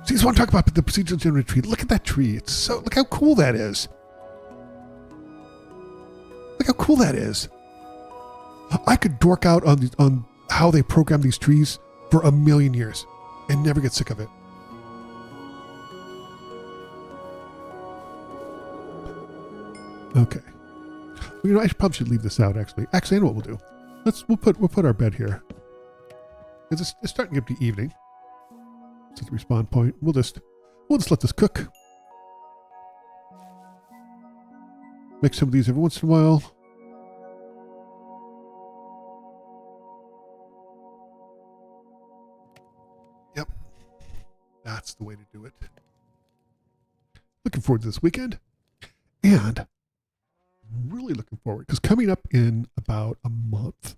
See, this is what I'm talking about, the procedural generated tree. Look at that tree. Look how cool that is. Look how cool that is. I could dork out on how they program these trees for 1,000,000 years and never get sick of it. Okay. Well, I probably should leave this out, actually. Actually, I know what we'll do. We'll put our bed here. It's starting to get to evening. It's the respawn point. We'll just let this cook. Make some of these every once in a while. Yep. That's the way to do it. Looking forward to this weekend. And really looking forward, because coming up in about a month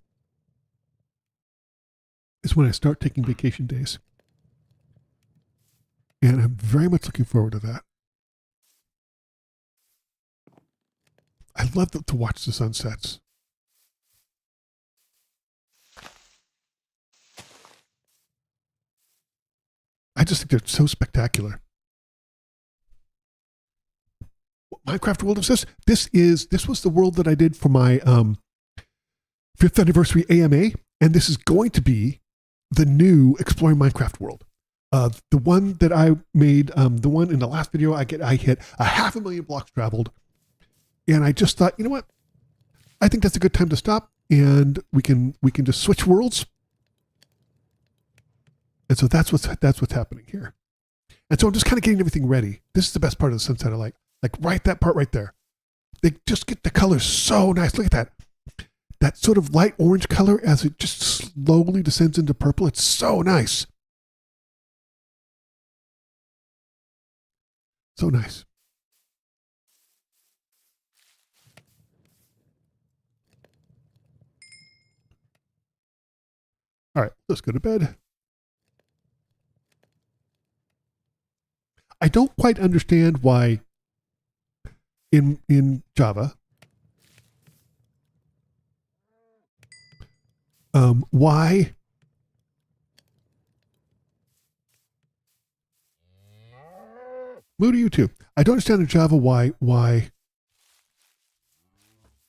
is when I start taking vacation days. And I'm very much looking forward to that. I love to watch the sunsets. I just think they're so spectacular. Minecraft World of this was the world that I did for my 5th anniversary AMA, and this is going to be the new Exploring Minecraft World. The one that I made, the one in the last video, I hit 500,000 blocks traveled, and I just thought, you know what? I think that's a good time to stop, and we can just switch worlds. And so that's what's happening here. And so I'm just kind of getting everything ready. This is the best part of the sunset I like. Like that part right there. They just get the color so nice. Look at that. That sort of light orange color as it just slowly descends into purple. It's so nice. So nice. All right, let's go to bed. I don't quite understand why in Java, why Moody, you too. I don't understand in Java why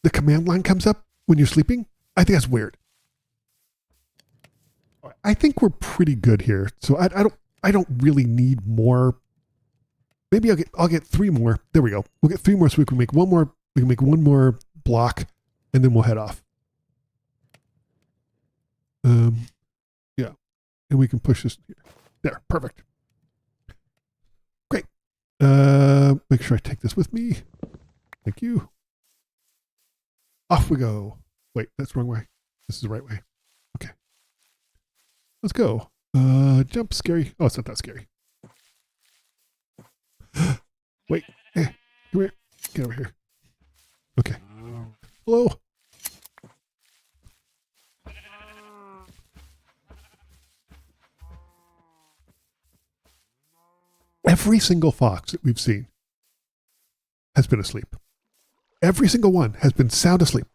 the command line comes up when you're sleeping. I think that's weird. I think we're pretty good here, so I don't really need more. Maybe I'll get 3 more. There we go. We'll get 3 more so we can make one more. We can make one more block, and then we'll head off. Yeah, and we can push this here. There, perfect. Great. Make sure I take this with me. Thank you. Off we go. Wait, that's the wrong way. This is the right way. Okay. Let's go. Jump, scary. Oh, it's not that scary. Wait, come here. Get over here. Okay. Hello. Every single fox that we've seen has been asleep. Every single one has been sound asleep.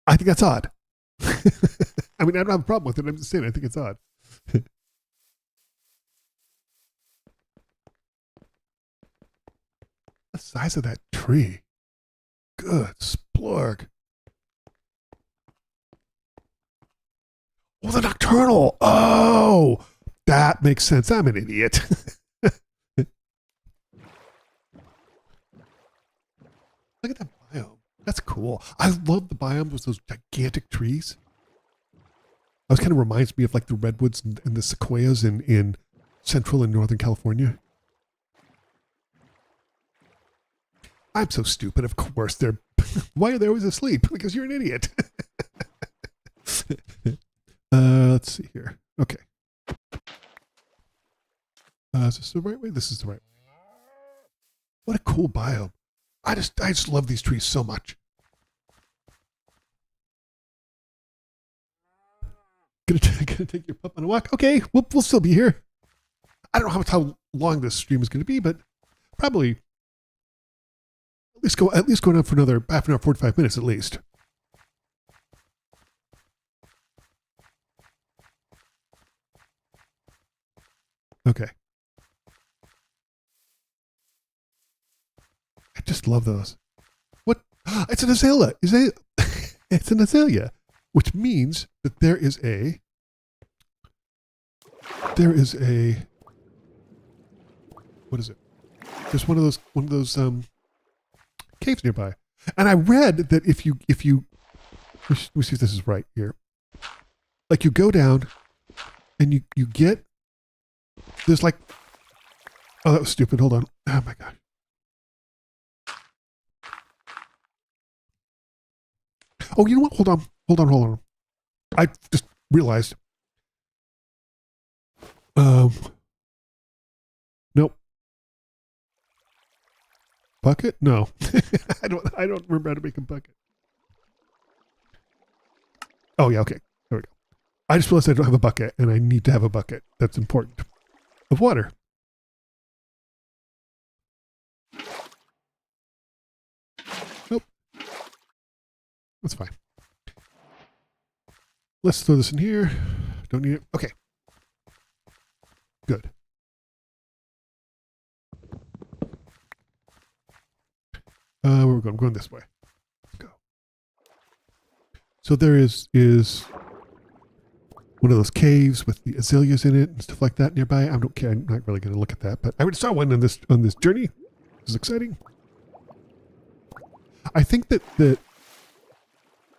I think that's odd. I mean, I don't have a problem with it. I'm just saying, I think it's odd. the size of that tree. Good splurg. Oh, the nocturnal. Oh, that makes sense. I'm an idiot. Look at that biome. That's cool. I love the biomes with those gigantic trees. It kind of reminds me of like the redwoods and the sequoias in Central and Northern California. I'm so stupid. Of course, they're. Why are they always asleep? Because you're an idiot. Let's see here. Okay. Is this the right way? This is the right way. What a cool biome. I just love these trees so much. Gonna take your pup on a walk. Okay, we'll still be here. I don't know how long this stream is going to be, but probably at least go on for another half an hour, 45 minutes at least. Okay. I just love those. What? It's an azalea. It's an azalea, which means that there is a what is it? There's one of those caves nearby. And I read that if you let me see if this is right here. Like you go down and you get there's like oh, that was stupid. Hold on. Oh my gosh. Oh, you know what? Hold on. I just realized. Nope. Bucket? No. I don't remember how to make a bucket. Oh yeah, okay. There we go. I just realized I don't have a bucket and I need to have a bucket. That's important. Of water. Nope. That's fine. Let's throw this in here. Don't need it. Okay. Good. Where we going? I'm going this way. Let's go. So there is one of those caves with the azaleas in it and stuff like that nearby. I don't care. I'm not really going to look at that, but I already saw one on this journey. This is exciting. I think that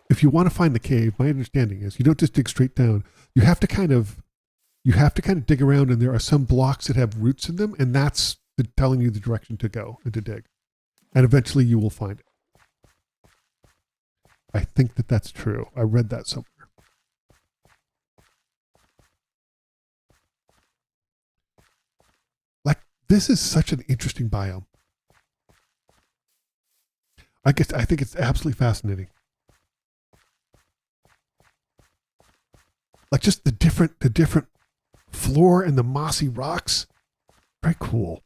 if you want to find the cave, my understanding is you don't just dig straight down. You have to kind of dig around, and there are some blocks that have roots in them, and that's telling you the direction to go and to dig. And eventually you will find it. I think that that's true. I read that somewhere. Like, this is such an interesting biome. I think it's absolutely fascinating. Like just the different floor and the mossy rocks. Very cool.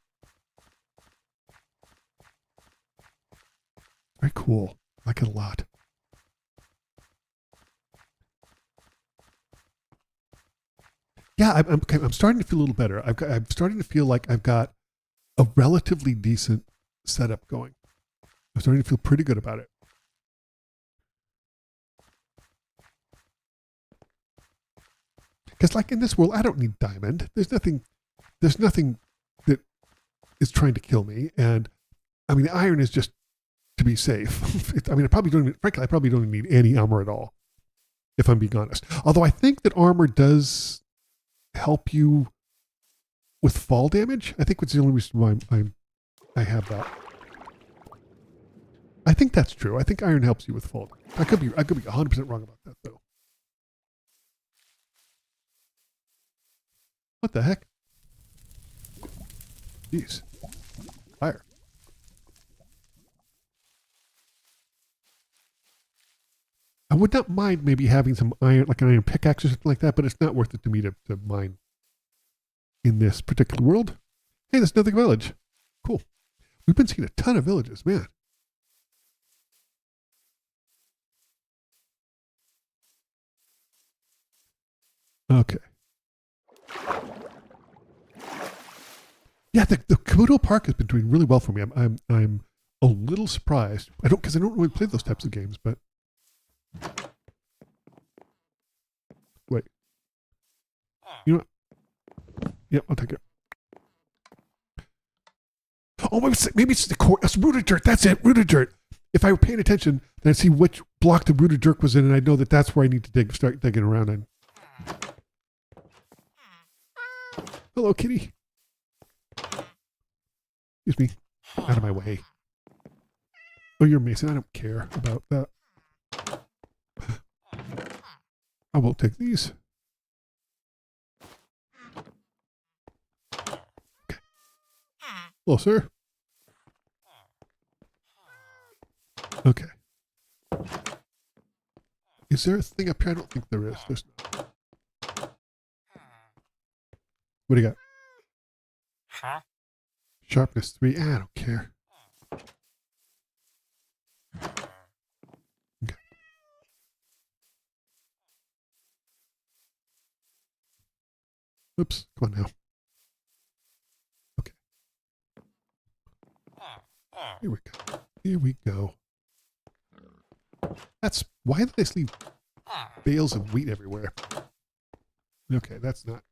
Very cool. I like it a lot. Yeah, I'm starting to feel a little better. I'm starting to feel like I've got a relatively decent setup going. I'm starting to feel pretty good about it. Because like in this world, I don't need diamond. There's nothing that is trying to kill me. And I mean, iron is just to be safe. I mean, I probably don't even need any armor at all, if I'm being honest. Although I think that armor does help you with fall damage. I think it's the only reason why I have that. I think that's true. I think iron helps you with fall damage. I could be 100% wrong about that though. What the heck? Jeez. Fire. I would not mind maybe having some iron, like an iron pickaxe or something like that, but it's not worth it to me to mine in this particular world. Hey, there's another village. Cool. We've been seeing a ton of villages, man. Okay. Yeah, the Kabuto Park has been doing really well for me. I'm a little surprised. Because I don't really play those types of games, but wait. You know what? Yep, I'll take it. Oh, maybe it's the core. It's rooted dirt. That's it, rooted dirt. If I were paying attention, then I'd see which block the rooted dirt was in, and I'd know that that's where I need to start digging around in. Hello, kitty. Excuse me. Out of my way. Oh, you're Mason. I don't care about that. I will take these. Okay. Hello, sir. Okay. Is there a thing up here? I don't think there is. There's not. What do you got? Sharpness 3. I don't care. Okay. Oops. Come on now. Okay. Here we go. Here we go. That's why did they leave bales of wheat everywhere? Okay, that's not.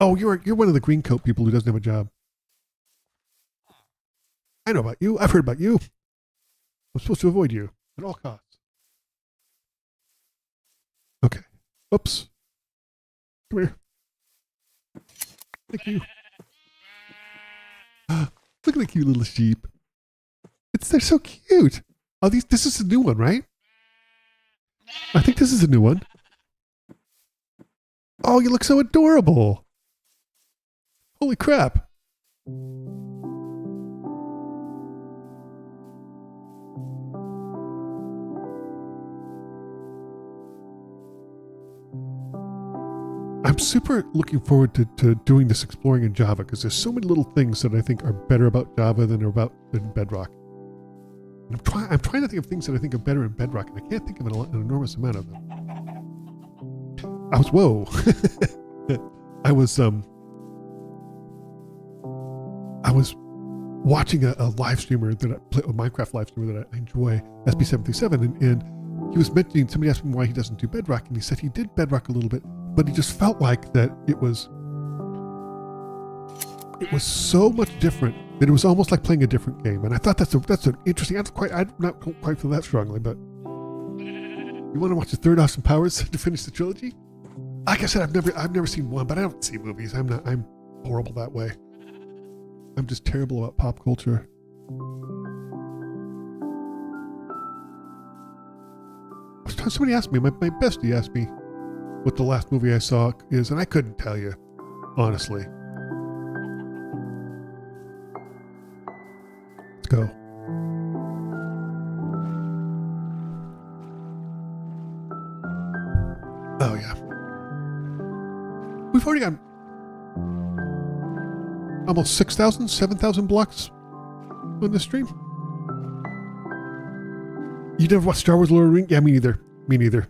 Oh, you're one of the green coat people who doesn't have a job. I know about you. I've heard about you. I'm supposed to avoid you at all costs. Okay. Oops. Come here. Thank you. Look at the cute little sheep. They're so cute. Oh, this is a new one, right? I think this is a new one. Oh, you look so adorable. Holy crap. I'm super looking forward to doing this exploring in Java because there's so many little things that I think are better about Java than Bedrock. And I'm trying to think of things that I think are better in Bedrock, and I can't think of an enormous amount of them. Whoa. I was watching a live streamer that I play, a Minecraft live streamer that I enjoy, SB737, and he was mentioning, somebody asked him why he doesn't do Bedrock, and he said he did Bedrock a little bit, but he just felt like that it was so much different that it was almost like playing a different game. And I thought that's an interesting. I don't quite feel that strongly, but you want to watch the third Austin Powers to finish the trilogy? Like I said, I've never seen one, but I don't see movies. I'm horrible that way. I'm just terrible about pop culture. Somebody asked me, my bestie asked me what the last movie I saw is, and I couldn't tell you, honestly. Let's go. Oh, yeah. We've already got almost 6,000, 7,000 blocks on this stream. You never watched Star Wars Lord of the Rings? Yeah, me neither. Me neither.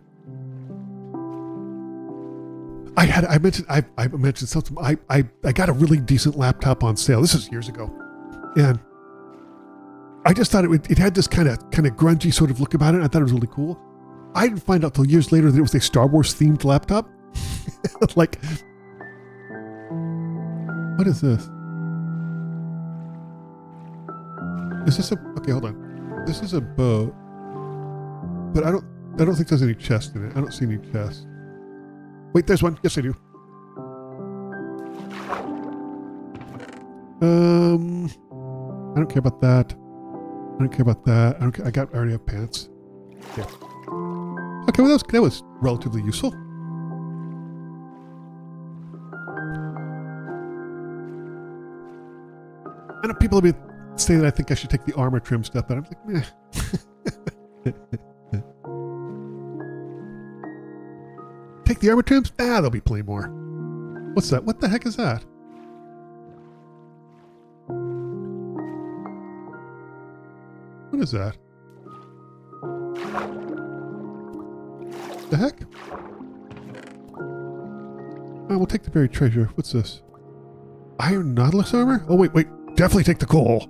I mentioned something. I got a really decent laptop on sale. This is years ago, and I just thought it had this kind of grungy sort of look about it. I thought it was really cool. I didn't find out till years later that it was a Star Wars themed laptop. Like, what is this? Is this okay? Hold on. This is a boat, but I don't think there's any chest in it. I don't see any chest. Wait, there's one. Yes, I do. I don't care about that. I don't care about that. I don't care. I already have pants. Yeah. Okay, well that was relatively useful. I know people have been saying that I think I should take the armor trim stuff, but I'm like, meh. Take the armor trims? Ah, there'll be plenty more. What's that? What the heck is that? What is that? The heck? we'll take the buried treasure. What's this? Iron Nautilus armor? Oh, wait. Definitely take the coal.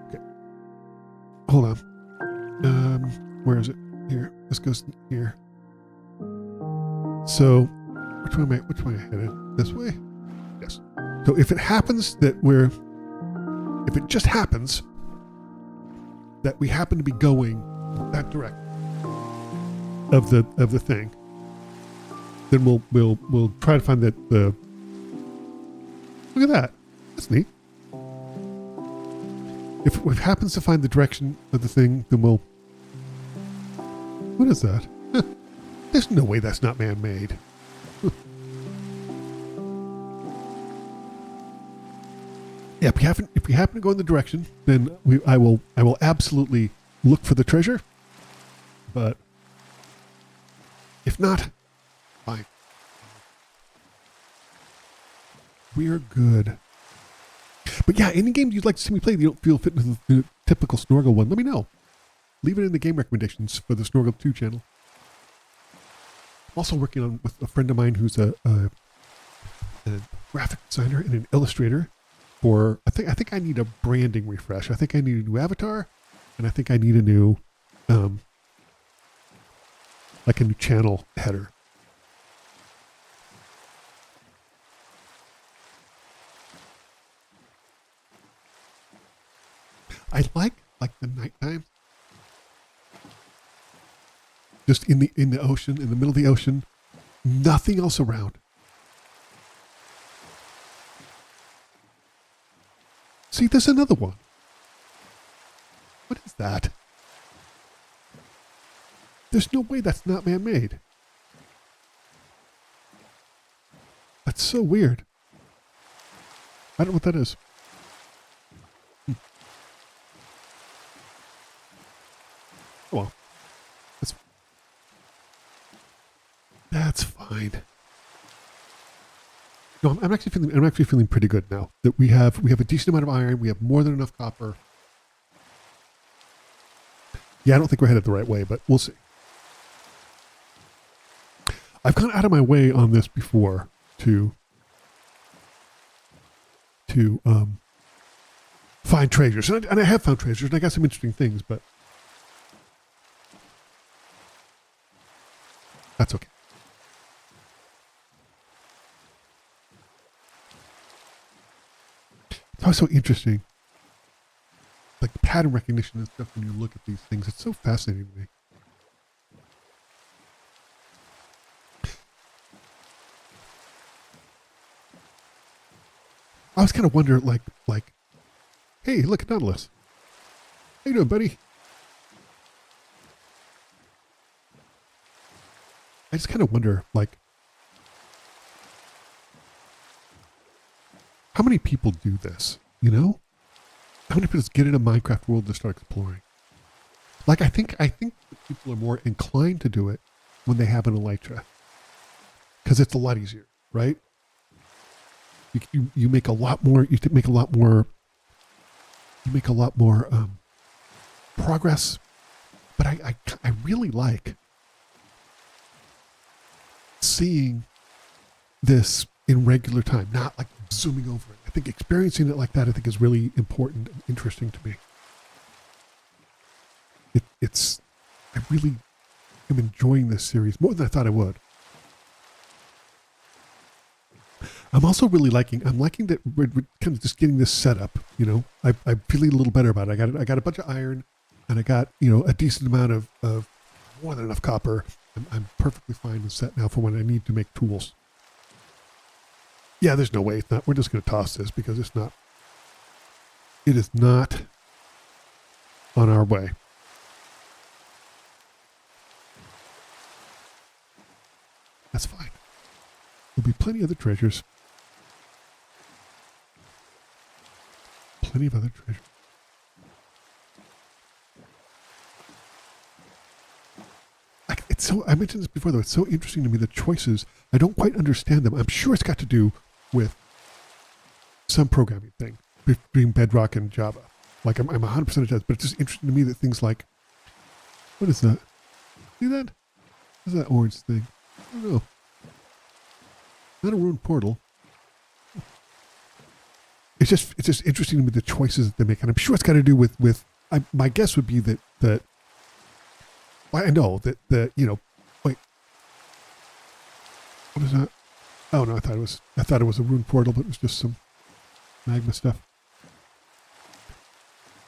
Okay. Hold on. Where is it? Here. This goes here. So, which way am I headed? This way? Yes. So if it happens that if it just happens that we happen to be going that direction of the thing, then we'll try to find that look at that. That's neat. If it happens to find the direction of the thing, then we'll... What is that? There's no way that's not man-made. Yeah, if we happen to go in the direction, then I will absolutely look for the treasure. But if not, fine. We're good. But yeah, any game you'd like to see me play that you don't feel fit into the typical Snorgle one, let me know. Leave it in the game recommendations for the Snorgle 2 channel. I'm also working on with a friend of mine who's a graphic designer and an illustrator for, I think I need a branding refresh. I think I need a new avatar, and I think I need a new, like a new channel header. I like the nighttime. Just in the ocean, in the middle of the ocean, nothing else around. See, there's another one. What is that? There's no way that's not man-made. That's so weird. I don't know what that is. Oh, well. That's fine. No, I'm actually feeling pretty good now that we have a decent amount of iron. We have more than enough copper. Yeah, I don't think we're headed the right way, but we'll see. I've gone out of my way on this before to find treasures, and I have found treasures, and I got some interesting things, but that's okay. It's always so interesting. Like the pattern recognition and stuff when you look at these things. It's so fascinating to me. I was kind of wondering, like, hey, look at Nautilus. How you doing, buddy? I just kind of wonder, like, how many people do this, you know? How many people just get in a Minecraft world and start exploring? Like, I think that people are more inclined to do it when they have an elytra. Because it's a lot easier, right? You make a lot more, progress. But I really like seeing this in regular time, not like zooming over it. I think experiencing it like that, I think, is really important and interesting to me. I really am enjoying this series more than I thought I would. I'm also really liking that we're kind of just getting this set up, you know. I'm feeling a little better about it. I got a bunch of iron, and I got, you know, a decent amount of more than enough copper. I'm perfectly fine and set now for when I need to make tools. Yeah, there's no way it's not. We're just going to toss this because it's not. It is not on our way. That's fine. There'll be plenty of other treasures. Plenty of other treasures. I mentioned this before, though. It's so interesting to me, the choices. I don't quite understand them. I'm sure it's got to do with some programming thing between Bedrock and Java. Like, I'm 100% it does, but it's just interesting to me that things like, what is that? See that? What's that orange thing? I don't know. Not a ruined portal. It's just interesting to me the choices that they make, and I'm sure it's got to do with my guess would be that well, I know that wait, what is that? Oh no, I thought it was a ruined portal, but it was just some magma stuff.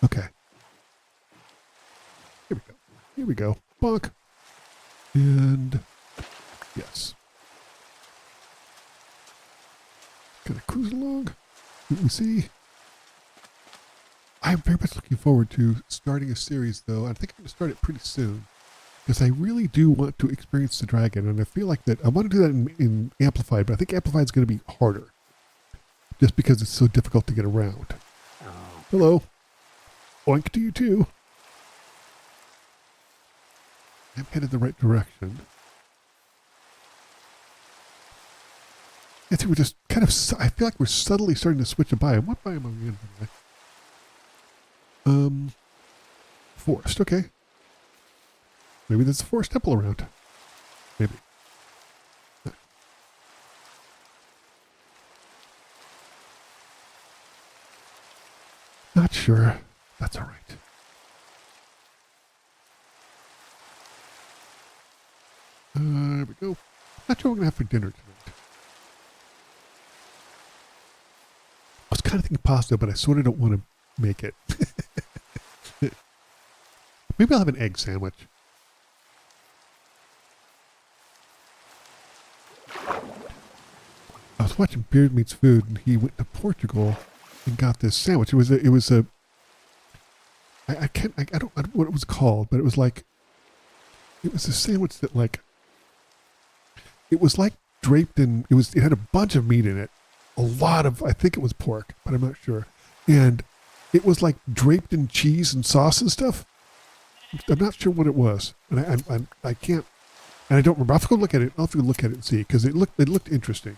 Okay, here we go, bonk, and yes, gonna cruise along. Let me see. I'm very much looking forward to starting a series, though. I think I'm going to start it pretty soon because I really do want to experience the dragon, and I feel like that I want to do that in Amplified, but I think Amplified is going to be harder just because it's so difficult to get around. Oh. Hello. Oink to you, too. I'm headed the right direction. I think we're just kind of, I feel like we're subtly starting to switch a biome. What biome are we in? Forest, okay. Maybe there's a forest temple around. Maybe. Not sure. That's all right. There we go. Not sure what we're going to have for dinner tonight. I was kind of thinking pasta, but I sort of don't want to make it. Maybe I'll have an egg sandwich. I was watching Beard Meats Food, and he went to Portugal and got this sandwich. I don't know what it was called, but it was a sandwich that it was like draped in, it had a bunch of meat in it. A lot of, I think it was pork, but I'm not sure. And it was like draped in cheese and sauce and stuff. I'm not sure what it was. And I can't, and I don't remember. I'll have to go look at it. I'll have to go look at it and see, because it looked interesting.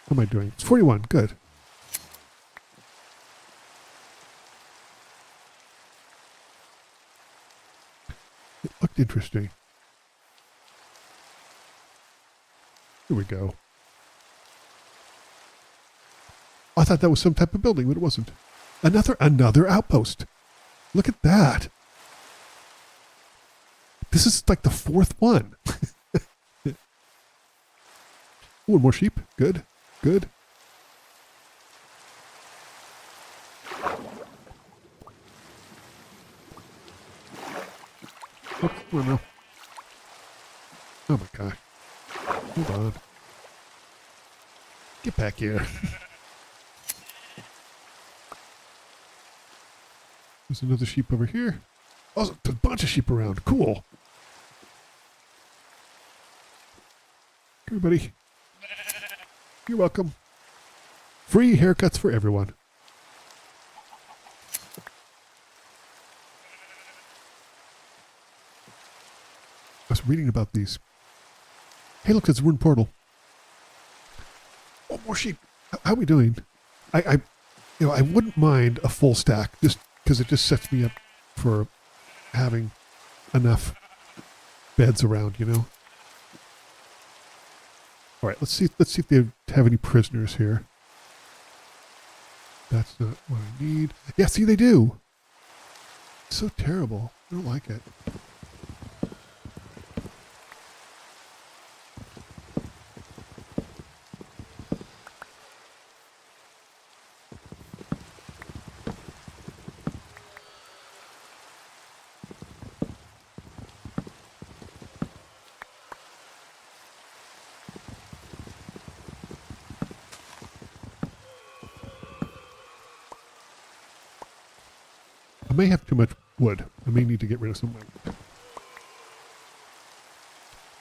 What am I doing? It's 41. Good. It looked interesting. Here we go. I thought that was some type of building, but it wasn't. Another outpost. Look at that. This is like the fourth one. Ooh, more sheep. Good. Good. Oh, no. Oh my gosh. Hold on. Get back here. There's another sheep over here. Oh, there's a bunch of sheep around. Cool. Everybody. You're welcome. Free haircuts for everyone. I was reading about these. Hey, look, it's a ruined portal. Oh, more sheep. How are we doing? I wouldn't mind a full stack just because it just sets me up for having enough beds around, you know. All right, let's see if they have any prisoners here. That's not what I need. Yeah, see, they do. It's so terrible. I don't like it. I may have too much wood. I may need to get rid of some of my wood.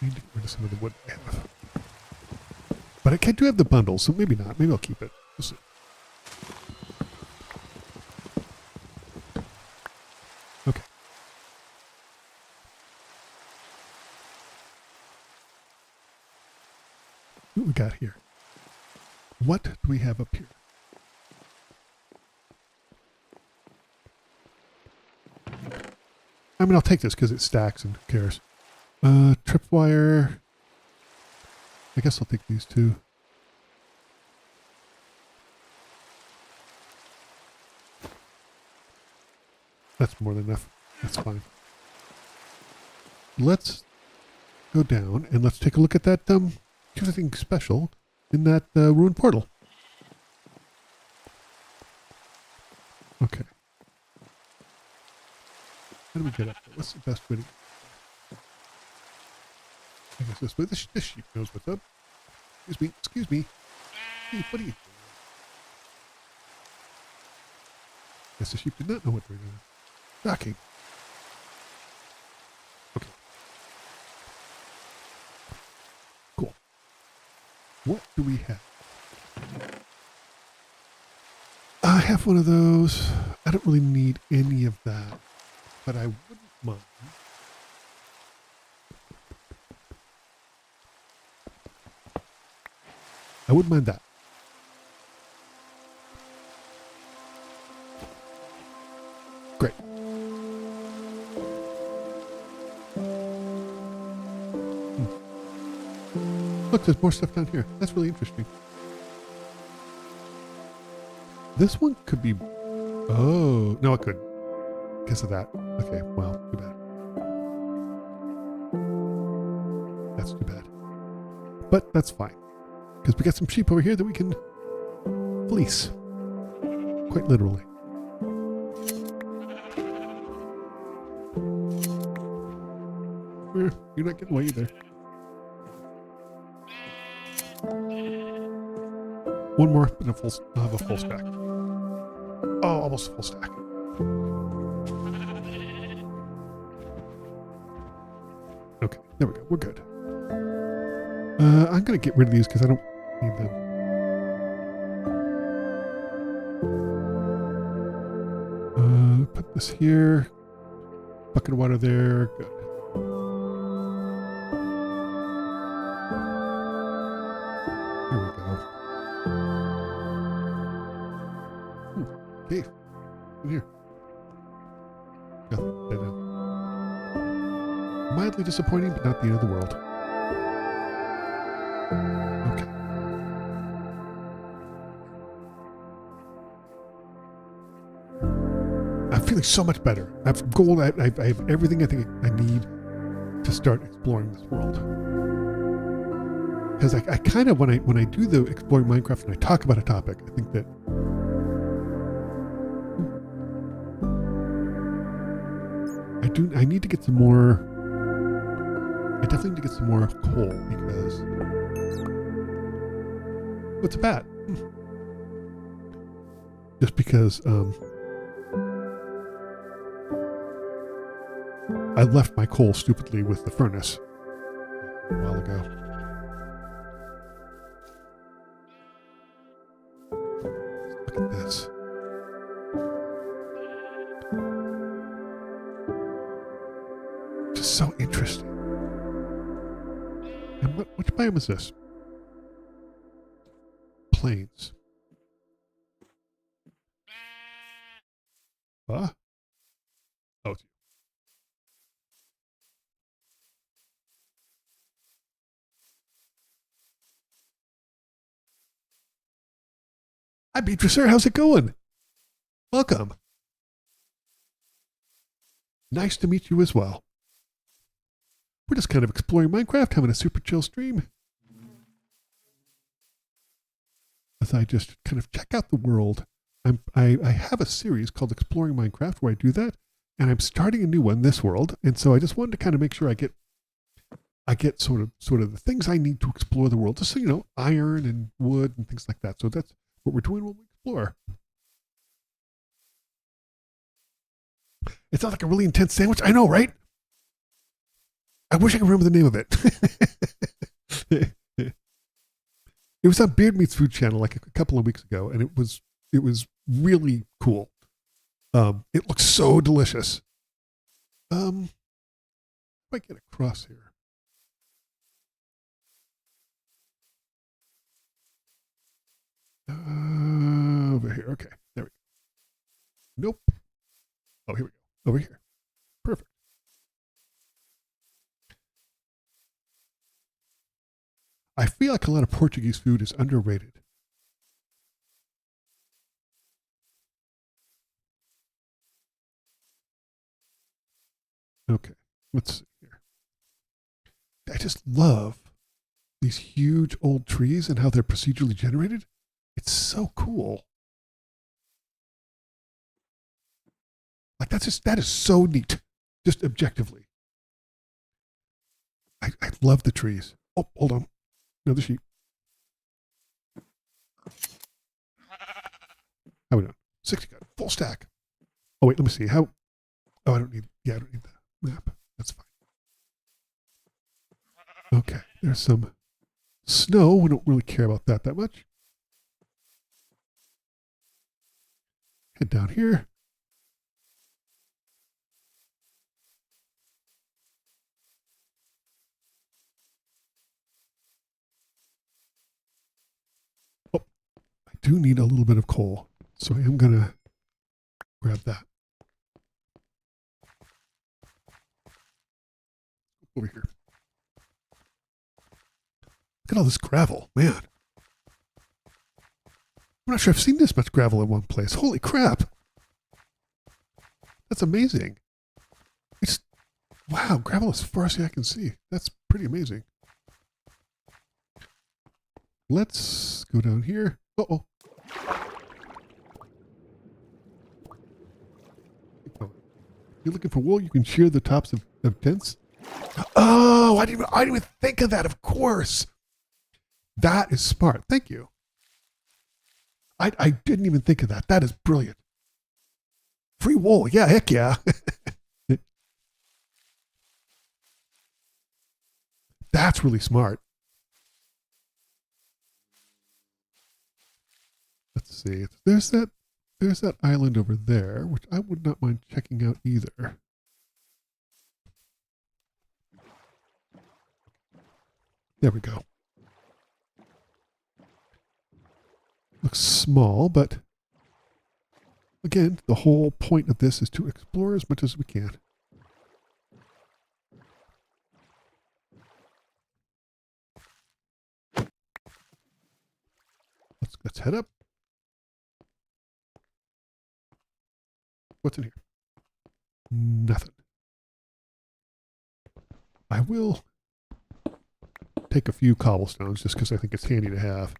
I need to get rid of some of the wood I have. But I do have the bundle, so maybe not. Maybe I'll keep it. We'll see. Okay. What we got here? What do we have up here? I mean, I'll take this because it stacks and who cares. Tripwire. I guess I'll take these two. That's more than enough. That's fine. Let's go down and let's take a look at that, anything special in that ruined portal. Okay. How do we get up there? What's the best way to... I guess this way. This sheep knows what's up. Excuse me. Hey, what are you doing? Guess the sheep did not know what they were doing. Shocking. Okay. Cool. What do we have? I have one of those. I don't really need any of that, but I wouldn't mind. I wouldn't mind that. Great. Look, there's more stuff down here. That's really interesting. This one could be... Oh, no, it could. Because of that. Okay, well, too bad. That's too bad. But that's fine. Because we got some sheep over here that we can fleece. Quite literally. You're not getting away either. One more, and I'll have a full stack. Oh, almost a full stack. Okay, there we go. We're good. I'm going to get rid of these because I don't need them. Put this here. Bucket of water there. Good. Here we go. Cave. In here. Nothing. Dead end. Mildly disappointing, but not the end of the world. Okay. I'm feeling so much better. I have gold. I have everything I think I need to start exploring this world. Because I kind of, when I do the exploring Minecraft and I talk about a topic, I think that I need to get some more. I definitely need to get some more coal because what's a bat? Just because I left my coal stupidly with the furnace a while ago. Look at this. Just so interesting. And which biome is this? Plains. Huh? Oh, it's you. Hi, Beatrice, sir. How's it going? Welcome. Nice to meet you as well. We're just kind of exploring Minecraft, having a super chill stream. As I just kind of check out the world. I have a series called Exploring Minecraft where I do that, and I'm starting a new one this world, and so I just wanted to kind of make sure I get sort of the things I need to explore the world. Just so you know, iron and wood and things like that. So that's what we're doing when we explore. It sounds like a really intense sandwich. I know, right? I wish I could remember the name of it. It was on Beard Meats Food Channel like a couple of weeks ago, and it was really cool. It looks so delicious. If I get across here. Over here. Okay, there we go. Nope. Oh, here we go. Over here. Perfect. I feel like a lot of Portuguese food is underrated. Okay, let's see here. I just love these huge old trees and how they're procedurally generated. It's so cool. Like that is so neat, just objectively. I love the trees. Oh, hold on. Another sheep. How we doing? 60 got full stack. Oh wait, let me see. How I don't need the map. That's fine. Okay, there's some snow. We don't really care about that much. Head down here. Oh, I do need a little bit of coal, so I am gonna grab that. Over here. Look at all this gravel, man. I'm not sure I've seen this much gravel in one place. Holy crap. That's amazing. It's, wow, gravel as far as I can see. That's pretty amazing. Let's go down here. Uh-oh. You're looking for wool? You can shear the tops of tents. Oh, I didn't even think of that, of course. That is smart. Thank you. I didn't even think of that. That is brilliant. Free wool. Yeah, heck yeah. That's really smart. Let's see. There's that island over there, which I would not mind checking out either. There we go. Looks small, but again, the whole point of this is to explore as much as we can. Let's head up. What's in here? Nothing. I will take a few cobblestones just because I think it's handy to have.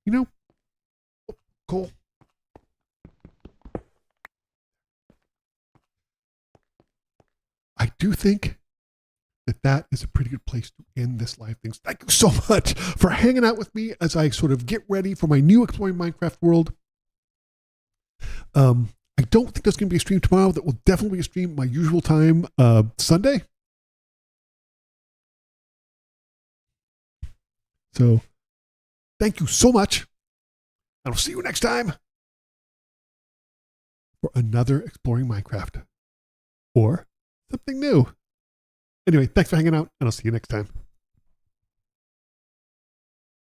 You know, cool. I do think that is a pretty good place to end this live thing. Thank you so much for hanging out with me as I sort of get ready for my new Exploring Minecraft world. I don't think there's going to be a stream tomorrow. That will definitely be a stream my usual time, Sunday. So thank you so much. And I'll see you next time for another Exploring Minecraft or something new. Anyway, thanks for hanging out, and I'll see you next time.